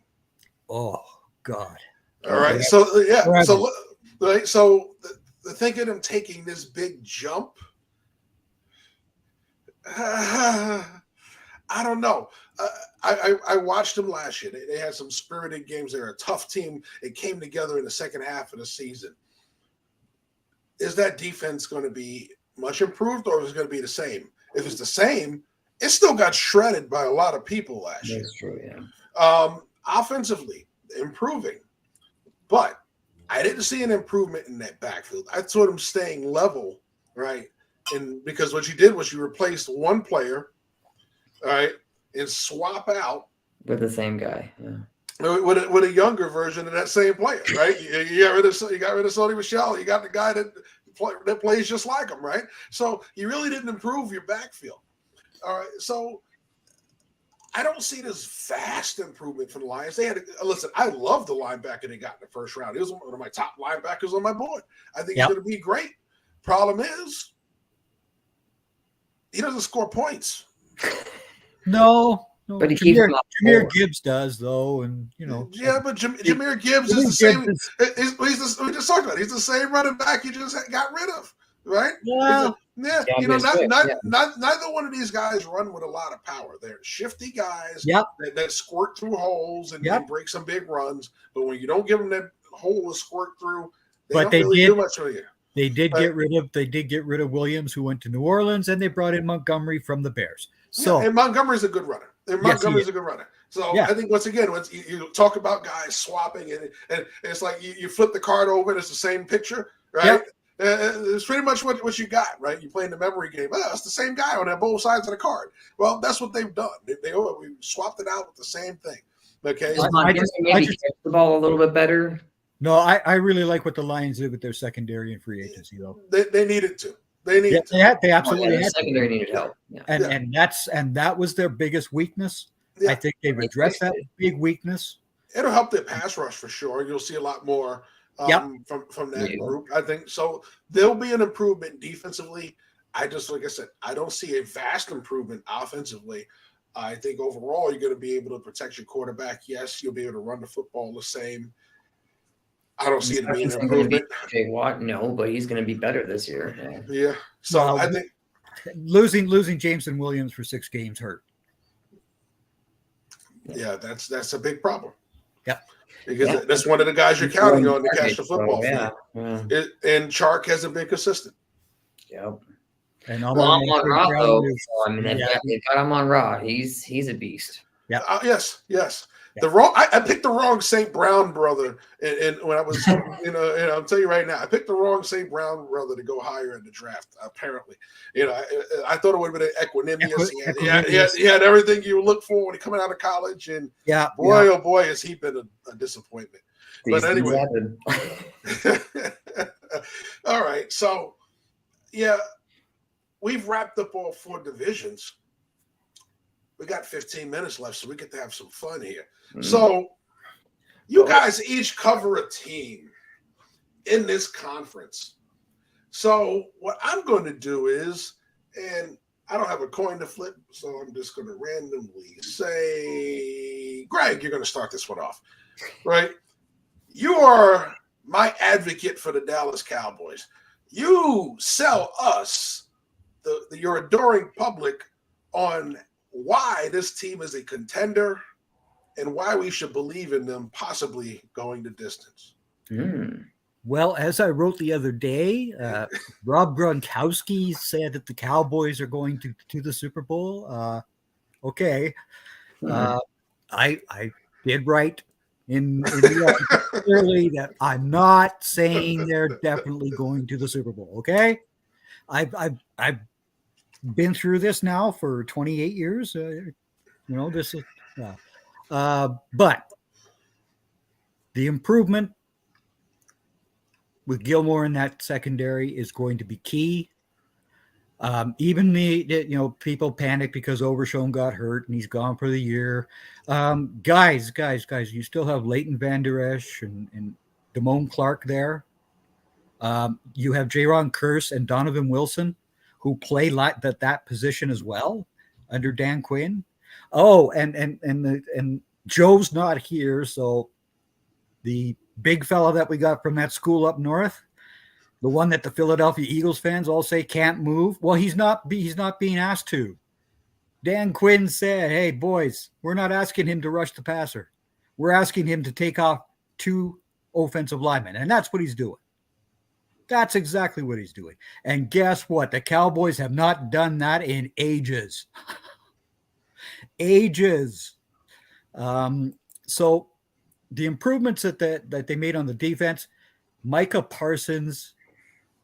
Oh, God.
All right. So, yeah. So, right. So the thinking of them taking this big jump, I don't know. I watched them last year. They had some spirited games. They're a tough team. It came together in the second half of the season. Is that defense going to be much improved, or is it going to be the same? If it's the same, it still got shredded by a lot of people last year.
That's true, yeah.
Offensively, improving. But I didn't see an improvement in that backfield. I saw them staying level, right? And because what you did was you replaced one player, all right, and swap out
with the same guy, yeah.
With a younger version of that same player, right? You got rid of Sony Michel. You got the guy that plays just like him, right? So you really didn't improve your backfield. All right, so I don't see this vast improvement from the Lions. Listen, I love the linebacker they got in the first round. He was one of my top linebackers on my board. I think he's going to be great. Problem is, he doesn't score points.
No.
But he keeps
Jahmyr Gibbs does, though, and
Yeah, but Jahmyr Gibbs is the same. We just talked about it. He's the same running back you just got rid of, right?
Yeah.
Neither one of these guys run with a lot of power. They're shifty guys that squirt through holes and break some big runs. But when you don't give them that hole to squirt through, they don't really do much for you.
They did get rid of Williams, who went to New Orleans, and they brought in Montgomery from the Bears. So
and Montgomery's a good runner. Montgomery's a good runner. So I think once you talk about guys swapping and it's like you flip the card over and it's the same picture, right? Yep. It's pretty much what you got, right? You playing the memory game. Oh, it's the same guy on both sides of the card. Well, that's what they've done. We swapped it out with the same thing. Okay.
Maybe catch the ball a little bit better.
No, I really like what the Lions did with their secondary and free agency, though.
They needed to. They
absolutely had
secondary needed help. Yeah.
And that was their biggest weakness. Yeah. I think they've addressed that big weakness.
It'll help their pass rush for sure. You'll see a lot more from that group. I think so. There'll be an improvement defensively. Like I said, I don't see a vast improvement offensively. I think overall you're going to be able to protect your quarterback. Yes, you'll be able to run the football the same. I don't see it being an improvement.
Jay Watt, no, but he's going to be better this year.
Yeah. So I think
losing Jameson Williams for 6 games hurt.
Yeah, that's a big problem.
Yeah.
Because that's one of the guys you're counting on to catch the football field. And Chark hasn't been consistent.
Yep.
And
Amon Ra, though. They've got Amon Ra. He's a beast.
Yeah.
Yes. I picked the wrong St. Brown brother, and when I was, and I'll tell you right now, I picked the wrong St. Brown brother to go higher in the draft. Apparently, I thought it would have been Equanimous. He had everything you look for when he coming out of college, and oh boy, has he been a disappointment. But anyway, all right, so we've wrapped up all 4 divisions. We got 15 minutes left, so we get to have some fun here. Mm-hmm. So you guys each cover a team in this conference. So what I'm going to do is, and I don't have a coin to flip, so I'm just going to randomly say, Greg, you're going to start this one off, right? You are my advocate for the Dallas Cowboys. You sell us, your adoring public, on why this team is a contender and why we should believe in them possibly going the distance.
Well, as I wrote the other day, Rob Gronkowski said that the Cowboys are going to the Super Bowl. Okay. I did write in the clearly that I'm not saying they're definitely going to the Super Bowl. Okay. I've been through this now for 28 years. This is, but the improvement with Gilmore in that secondary is going to be key. Even people panic because Overshown got hurt and he's gone for the year. Guys, you still have Leighton Van Der Esch and Damone Clark there. You have Jaron Kearse and Donovan Wilson, who play like that position as well under Dan Quinn. Oh, and Joe's not here, so the big fella that we got from that school up north, the one that the Philadelphia Eagles fans all say can't move. Well, he's not being asked to. Dan Quinn said, "Hey boys, we're not asking him to rush the passer. We're asking him to take off 2 offensive linemen," and that's what he's doing. That's exactly what he's doing. And guess what? The Cowboys have not done that in ages. So the improvements that they made on the defense, Micah Parsons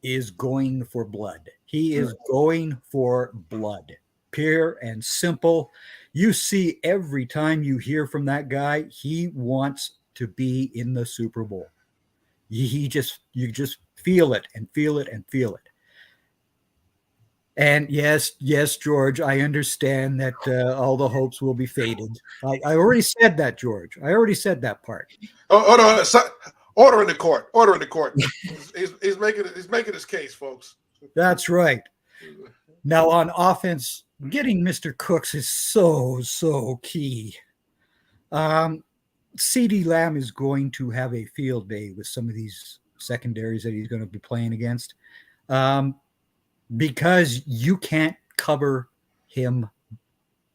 is going for blood. He is going for blood. Pure and simple. You see every time you hear from that guy, he wants to be in the Super Bowl. You just feel it and feel it and feel it. And yes, George, I understand that all the hopes will be faded. I already said that, George. I already said that part.
Oh, hold on. Order in the court. Order in the court. He's making his case, folks.
That's right. Now on offense, getting Mr. Cooks is so key. CeeDee Lamb is going to have a field day with some of these secondaries that he's going to be playing against. Because you can't cover him,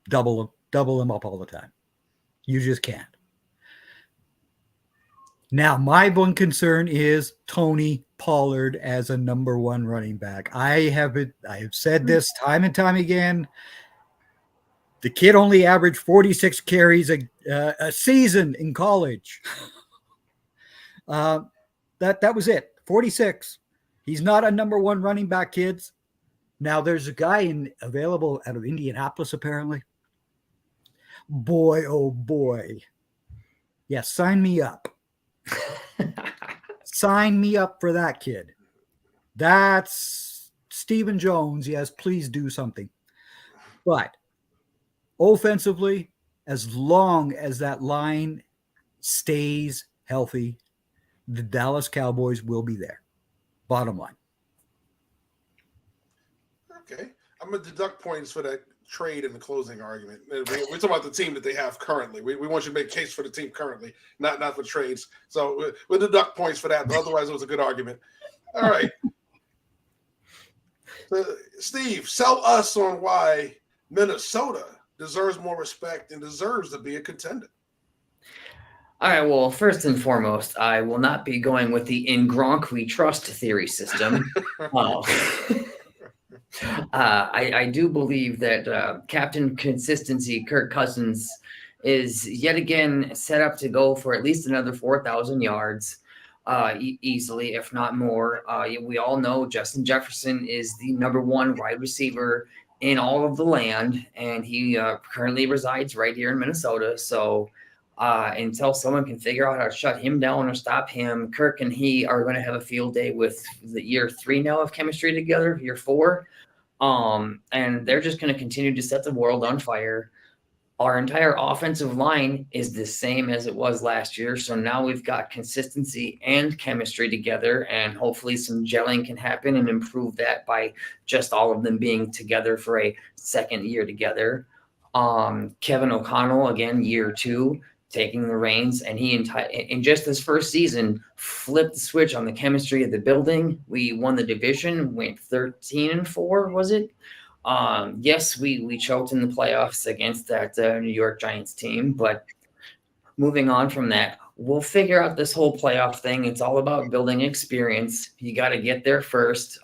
double him up all the time. You just can't. Now, my one concern is Tony Pollard as a number 1 running back. I have said this time and time again. The kid only averaged 46 carries a season in college. That was it. 46. He's not a number 1 running back, kids. Now, there's a guy available out of Indianapolis, apparently. Boy, oh boy. Yeah, sign me up. Sign me up for that kid. That's Stephen Jones. Yes, please do something. But offensively, as long as that line stays healthy, the Dallas Cowboys will be there. Bottom line.
Okay. I'm going to deduct points for that trade in the closing argument. We're talking about the team that they have currently. We want you to make a case for the team currently, not for trades. So we'll deduct points for that. But otherwise, it was a good argument. All right. Steve, sell us on why Minnesota deserves more respect and deserves to be a contender.
All right, well, first and foremost, I will not be going with the "in Gronk we trust" theory system. I do believe that Captain Consistency, Kirk Cousins, is yet again set up to go for at least another 4,000 yards easily, if not more. We all know Justin Jefferson is the number 1 wide receiver in all of the land, and he currently resides right here in Minnesota. So until someone can figure out how to shut him down or stop him, Kirk and he are going to have a field day with the year 3 now of chemistry together, year 4. And they're just going to continue to set the world on fire. Our entire offensive line is the same as it was last year. So now we've got consistency and chemistry together, and hopefully some gelling can happen and improve that by just all of them being together for a second year together. Kevin O'Connell, again, year 2, taking the reins, and he in just his first season flipped the switch on the chemistry of the building. We won the division, went 13-4, was it? Yes, we choked in the playoffs against that New York Giants team, but moving on from that, we'll figure out this whole playoff thing. It's all about building experience. You got to get there first.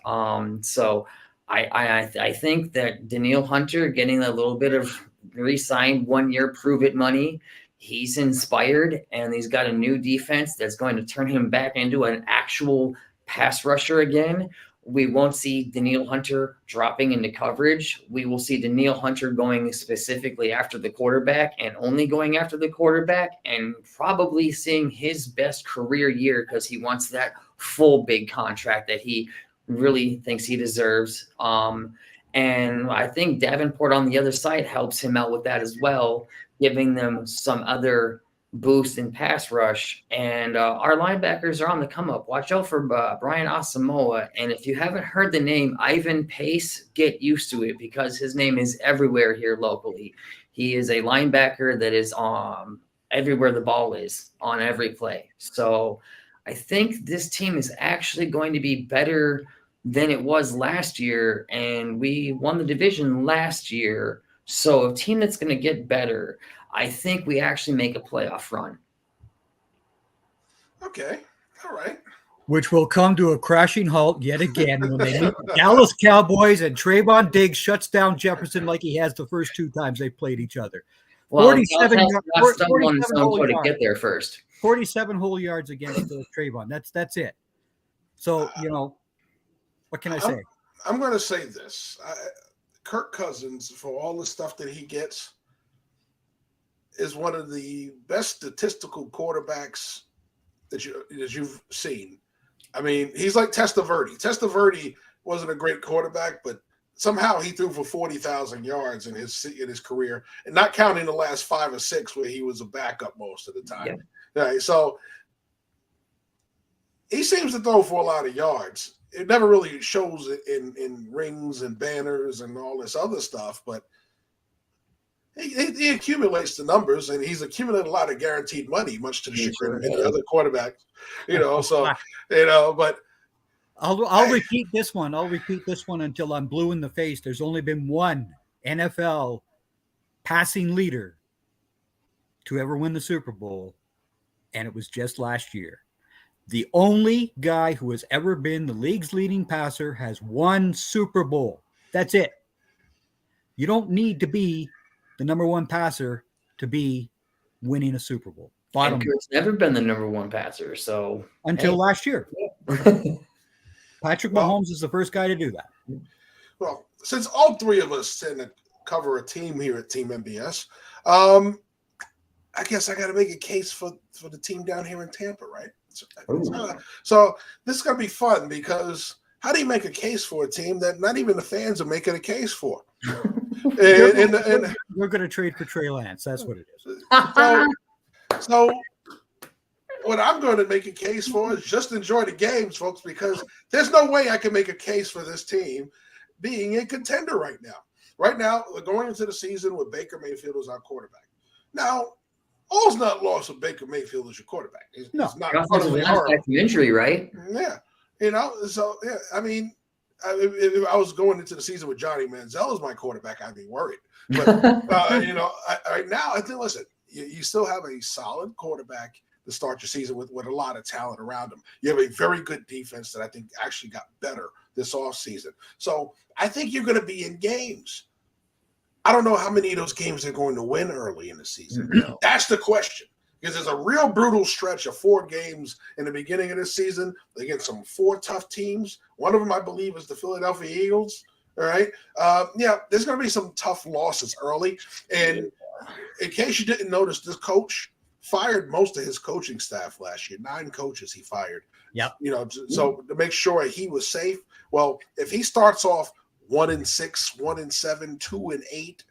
So I think that Danielle Hunter getting a little bit of re-signed 1-year prove-it money, he's inspired, and he's got a new defense that's going to turn him back into an actual pass rusher again. We won't see Danielle Hunter dropping into coverage. We will see Danielle Hunter going specifically after the quarterback and only going after the quarterback, and probably seeing his best career year because he wants that full big contract that he really thinks he deserves. And I think Davenport on the other side helps him out with that as well, giving them some other boost in pass rush. And our linebackers are on the come up. Watch out for Brian Asamoah. And if you haven't heard the name Ivan Pace, get used to it because his name is everywhere here locally. He is a linebacker that is everywhere the ball is on every play. So I think this team is actually going to be better than it was last year. And we won the division last year. So a team that's going to get better, I think we actually make a playoff run.
Okay. All right.
Which will come to a crashing halt yet again when they meet the Dallas Cowboys and Trayvon Diggs shuts down Jefferson like he has the first 2 times they played each other.
Well,
47
to get there first.
47 whole yards against Trayvon. That's it. So, what can I say?
I'm going to say this. Kirk Cousins, for all the stuff that he gets, is one of the best statistical quarterbacks that you've seen. I mean, he's like Testaverde. Testaverde wasn't a great quarterback, but somehow he threw for 40,000 yards in his career, and not counting the last 5 or 6 where he was a backup most of the time. Yeah. Right, so he seems to throw for a lot of yards. It never really shows in rings and banners and all this other stuff, but he accumulates the numbers, and he's accumulated a lot of guaranteed money, much to the chagrin of any other quarterback. But
I'll repeat this one. I'll repeat this one until I'm blue in the face. There's only been one NFL passing leader to ever win the Super Bowl, and it was just last year. The only guy who has ever been the league's leading passer has won Super Bowl. That's it. You don't need to be the number 1 passer to be winning a Super Bowl.
And Kurt's never been the number 1 passer, so
until last year. Patrick Mahomes is the first guy to do that.
Well, since all 3 of us tend to cover a team here at Team MBS, I guess I got to make a case for the team down here in Tampa, right? So this is going to be fun because how do you make a case for a team that not even the fans are making a case for?
We're going to trade for Trey Lance. That's what it is.
So what I'm going to make a case for is just enjoy the games, folks, because there's no way I can make a case for this team being a contender right now. Right now, we're going into the season with Baker Mayfield as our quarterback. Now, all's not lost with Baker Mayfield as your quarterback. It's not
an injury, right?
Yeah. I mean, if I was going into the season with Johnny Manziel as my quarterback, I'd be worried. But, right now, I think, listen, you still have a solid quarterback to start your season with a lot of talent around him. You have a very good defense that I think actually got better this offseason. So I think you're going to be in games. I don't know how many of those games they're going to win early in the season. That's the question. Because there's a real brutal stretch of 4 games in the beginning of this season against some 4 tough teams. One of them, I believe, is the Philadelphia Eagles. All right. There's going to be some tough losses early. And in case you didn't notice, this coach fired most of his coaching staff last year. 9 coaches he fired.
Yep.
So to make sure he was safe. Well, if he starts off 1-6, 1-7, 2-8,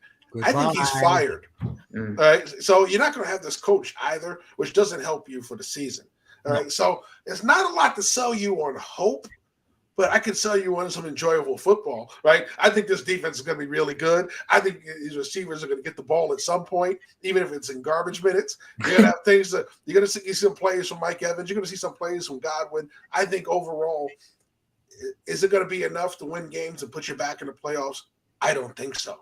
I think he's fired. All right. So you're not going to have this coach either, which doesn't help you for the season. All right. So it's not a lot to sell you on hope, but I can sell you on some enjoyable football, right? I think this defense is going to be really good. I think these receivers are going to get the ball at some point, even if it's in garbage minutes. You're going to have things that you're going to see some plays from Mike Evans. You're going to see some plays from Godwin. I think overall, is it going to be enough to win games and put you back in the playoffs? I don't think so.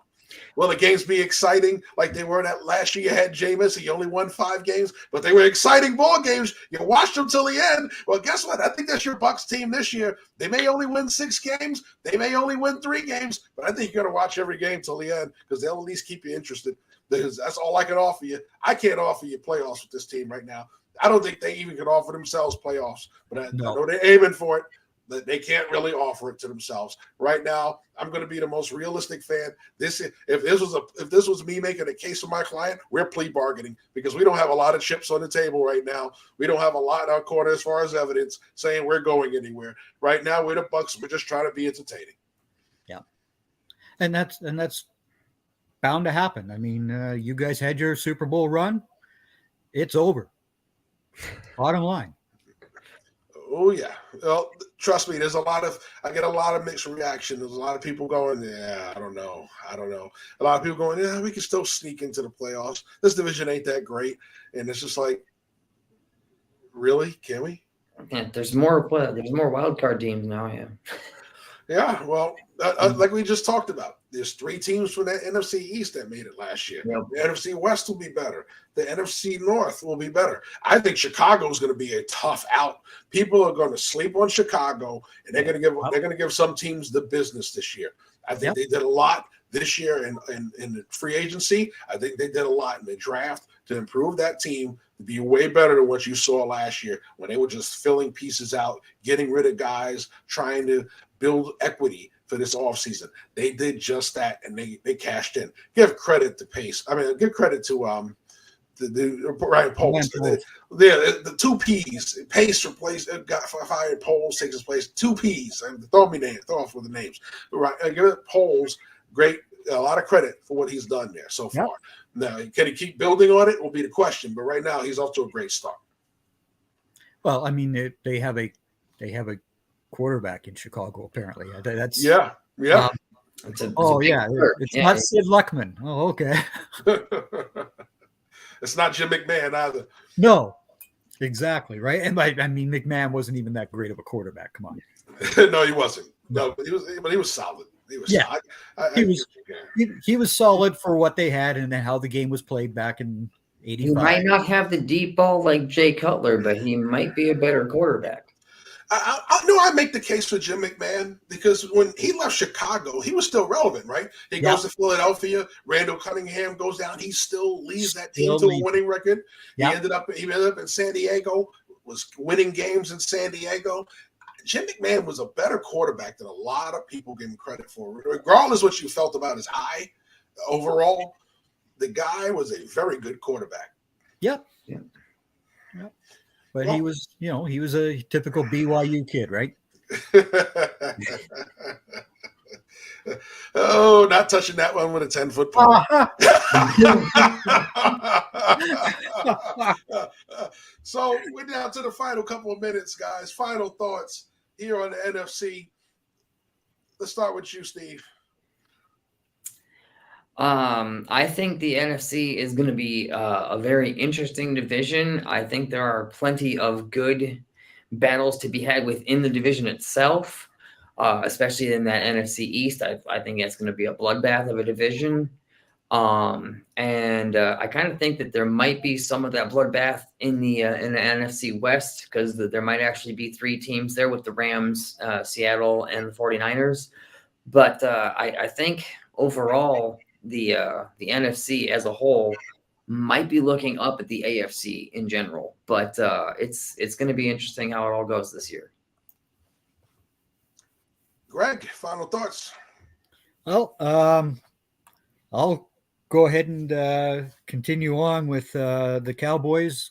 Will the games be exciting like they were that last year? You had Jameis and you only won 5 games, but they were exciting ball games. You watched them till the end. Well, guess what? I think that's your Bucs team this year. They may only win 6 games. They may only win 3 games, but I think you're going to watch every game till the end because they'll at least keep you interested. Because that's all I can offer you. I can't offer you playoffs with this team right now. I don't think they even can offer themselves playoffs, but I know they're aiming for it. that they can't really offer it to themselves right now. I'm going to be the most realistic fan. If this was me making a case for my client, we're plea bargaining because we don't have a lot of chips on the table right now. We don't have a lot in our corner as far as evidence saying we're going anywhere right now. We're the Bucks. We're just trying to be entertaining.
Yeah, and that's bound to happen. I mean, you guys had your Super Bowl run. It's over. Bottom line.
Oh yeah. Well, trust me, I get a lot of mixed reaction. There's a lot of people going, yeah, I don't know. A lot of people going, yeah, we can still sneak into the playoffs. This division ain't that great. And it's just like, really? Can we?
Yeah, there's more wild card teams now. Yeah.
Yeah, well, like we just talked about, there's 3 teams from the NFC East that made it last year.
Yep.
The NFC West will be better. The NFC North will be better. I think Chicago is going to be a tough out. People are going to sleep on Chicago, and they're going to give some teams the business this year. I think they did a lot this year in the free agency. I think they did a lot in the draft to improve that team to be way better than what you saw last year when they were just filling pieces out, getting rid of guys, trying to build equity for this offseason. They did just that, and they cashed in. Give credit to Pace. I mean, give credit to the Ryan Poles. The 2 P's. Pace got fired. Poles takes his place. 2 P's. And throw off with the names. Right, give it Poles. Great. A lot of credit for what he's done there so far. Now, can he keep building on it? Will be the question. But right now, he's off to a great start.
Well, I mean, they have a quarterback in Chicago. Apparently, that's
yeah.
It's
not Sid Luckman. Oh, okay.
It's not Jim McMahon either.
No, exactly right. And I mean, McMahon wasn't even that great of a quarterback. Come on.
No, he wasn't. No, but he was solid. He was solid.
He was solid for what they had and how the game was played back in '85.
He might not have the deep ball like Jay Cutler, but he might be a better quarterback.
I make the case for Jim McMahon because when he left Chicago, he was still relevant, right? He goes to Philadelphia. Randall Cunningham goes down. He still leads that team to a winning record. He ended up in San Diego, was winning games in San Diego. Jim McMahon was a better quarterback than a lot of people give him credit for. Regardless what you felt about his eye, overall, the guy was a very good quarterback.
Yep. But he was a typical BYU kid, right?
Oh, not touching that one with a 10-foot pole. So we're down to the final couple of minutes, guys. Final thoughts here on the NFC. Let's start with you, Steve.
I think the NFC is going to be a very interesting division. I think there are plenty of good battles to be had within the division itself, especially in that NFC East. I think it's going to be a bloodbath of a division. And I kind of think that there might be some of that bloodbath in the NFC West because there might actually be 3 teams there with the Rams, Seattle, and the 49ers. But I think overall, the NFC as a whole might be looking up at the AFC in general, but it's going to be interesting how it all goes this year.
Greg, final thoughts.
Well, I'll go ahead and continue on with the Cowboys.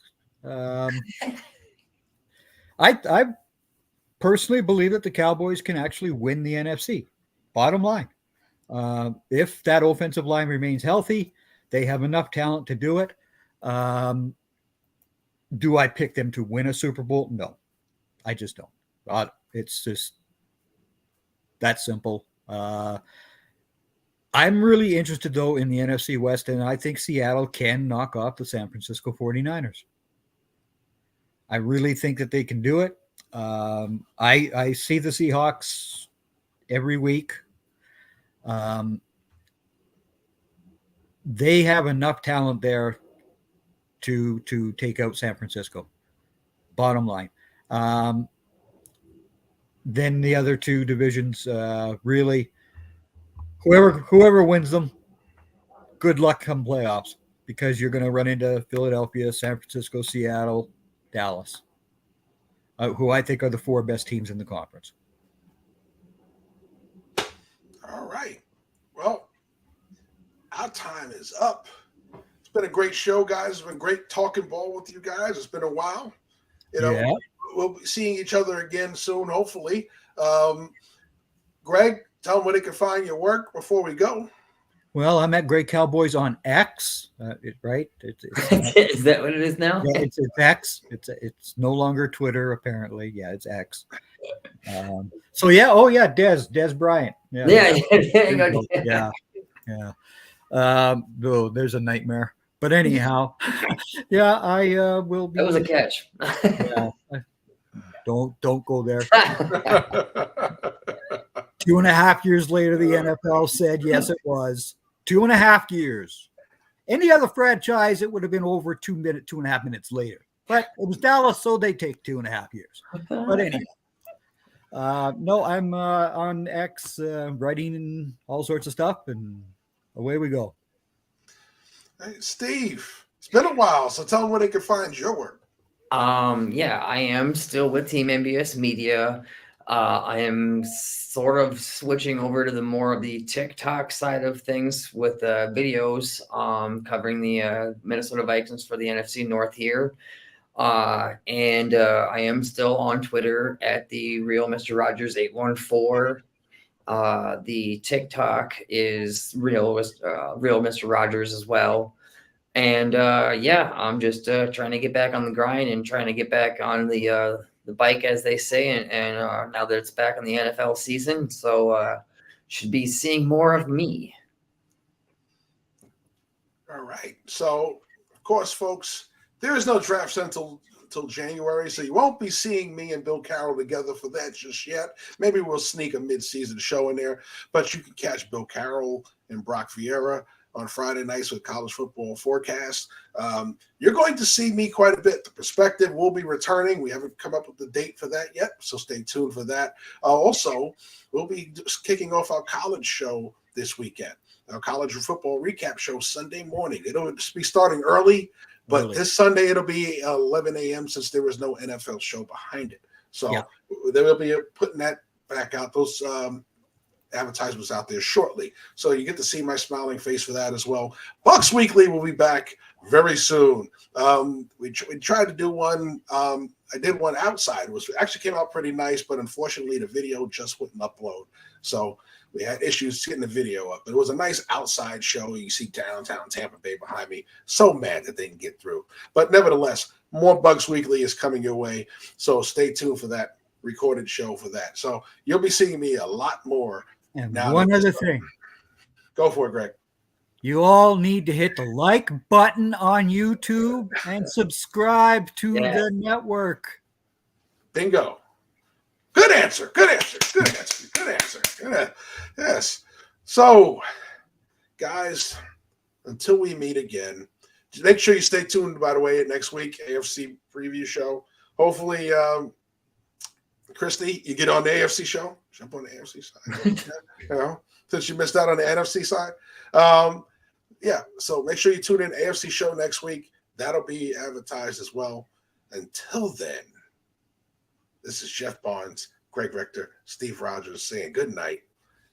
I personally believe that the Cowboys can actually win the NFC. Bottom line. If that offensive line remains healthy, they have enough talent to do it. Do I pick them to win a Super Bowl? No, I just don't. It's just that simple. I'm really interested, though, in the NFC West, and I think Seattle can knock off the San Francisco 49ers. I really think that they can do it. I see the Seahawks every week. They have enough talent there to take out San Francisco. Bottom line. Then the other 2 divisions, really, whoever wins them, good luck come playoffs because you're going to run into Philadelphia, San Francisco, Seattle, Dallas, who I think are the 4 best teams in the conference.
All right. Well, our time is up. It's been a great show, guys. It's been great talking ball with you guys. It's been a while.
Yeah.
We'll be seeing each other again soon, hopefully. Greg, tell them where they can find your work before we go.
Well, I'm at Great Cowboys on X, right?
Is that what it is now?
Yeah, it's X. It's no longer Twitter, apparently. Yeah, it's X. So yeah, Des Bryant.
Yeah, there you go.
Yeah. No, there's a nightmare. But anyhow, yeah, I will be.
That was a catch.
Yeah, don't go there. 2.5 years later, the NFL said yes, it was 2.5 years. Any other franchise, it would have been over 2.5 minutes later. But it was Dallas, so they take 2.5 years. But anyway. No, I'm on X writing all sorts of stuff, and away we go.
Hey, Steve, it's been a while, so tell them where they can find your work.
Yeah, I am still with Team MBS Media. I am sort of switching over to the more of the TikTok side of things with videos covering the Minnesota Vikings for the NFC North here. And I am still on Twitter at the real Mr. Rogers 814. The TikTok is real Mr. Rogers as well. And yeah, I'm just trying to get back on the grind and trying to get back on the bike, as they say. And now that it's back in the NFL season, so should be seeing more of me.
All right. So, of course, folks, there is no draft until January, so you won't be seeing me and Bill Carroll together for that just yet. Maybe we'll sneak a mid-season show in there, but you can catch Bill Carroll and Brock Vieira on Friday nights with College Football Forecast. You're going to see me quite a bit. The Perspective will be returning. We haven't come up with the date for that yet, so stay tuned for that. Also, we'll be just kicking off our college show this weekend. Our college football recap show Sunday morning. It'll be starting early, but this Sunday it'll be 11 a.m. since there was no NFL show behind it. So they will be putting that back out. Those advertisements out there shortly. So you get to see my smiling face for that as well. Bucks Weekly will be back very soon. We tried to do one. I did one outside. It actually came out pretty nice, but unfortunately the video just wouldn't upload. So we had issues getting the video up. But it was a nice outside show. You see downtown Tampa Bay behind me. So mad that they didn't get through. But nevertheless, more Bucks Weekly is coming your way. So stay tuned for that recorded show for that. So you'll be seeing me a lot more.
And one other thing.
Go for it, Greg.
You all need to hit the like button on YouTube and subscribe to the network.
Bingo. Good answer. Good answer. Good answer. Good answer. Yes. So, guys, until we meet again, make sure you stay tuned, by the way, next week, AFC Preview Show. Hopefully, Christy, you get on the AFC show. Jump on the AFC side. Since you missed out on the NFC side. So make sure you tune in AFC show next week. That'll be advertised as well. Until then, this is Jeff Barnes, Greg Rector, Steve Rogers saying good night.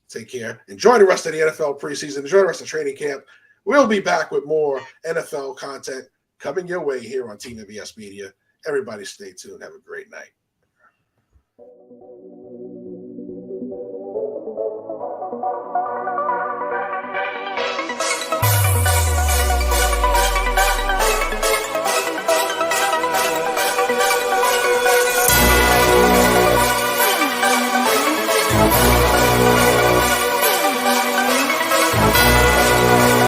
Take care. Enjoy the rest of the NFL preseason. Enjoy the rest of training camp. We'll be back with more NFL content coming your way here on Team MBS Media. Everybody stay tuned. Have a great night.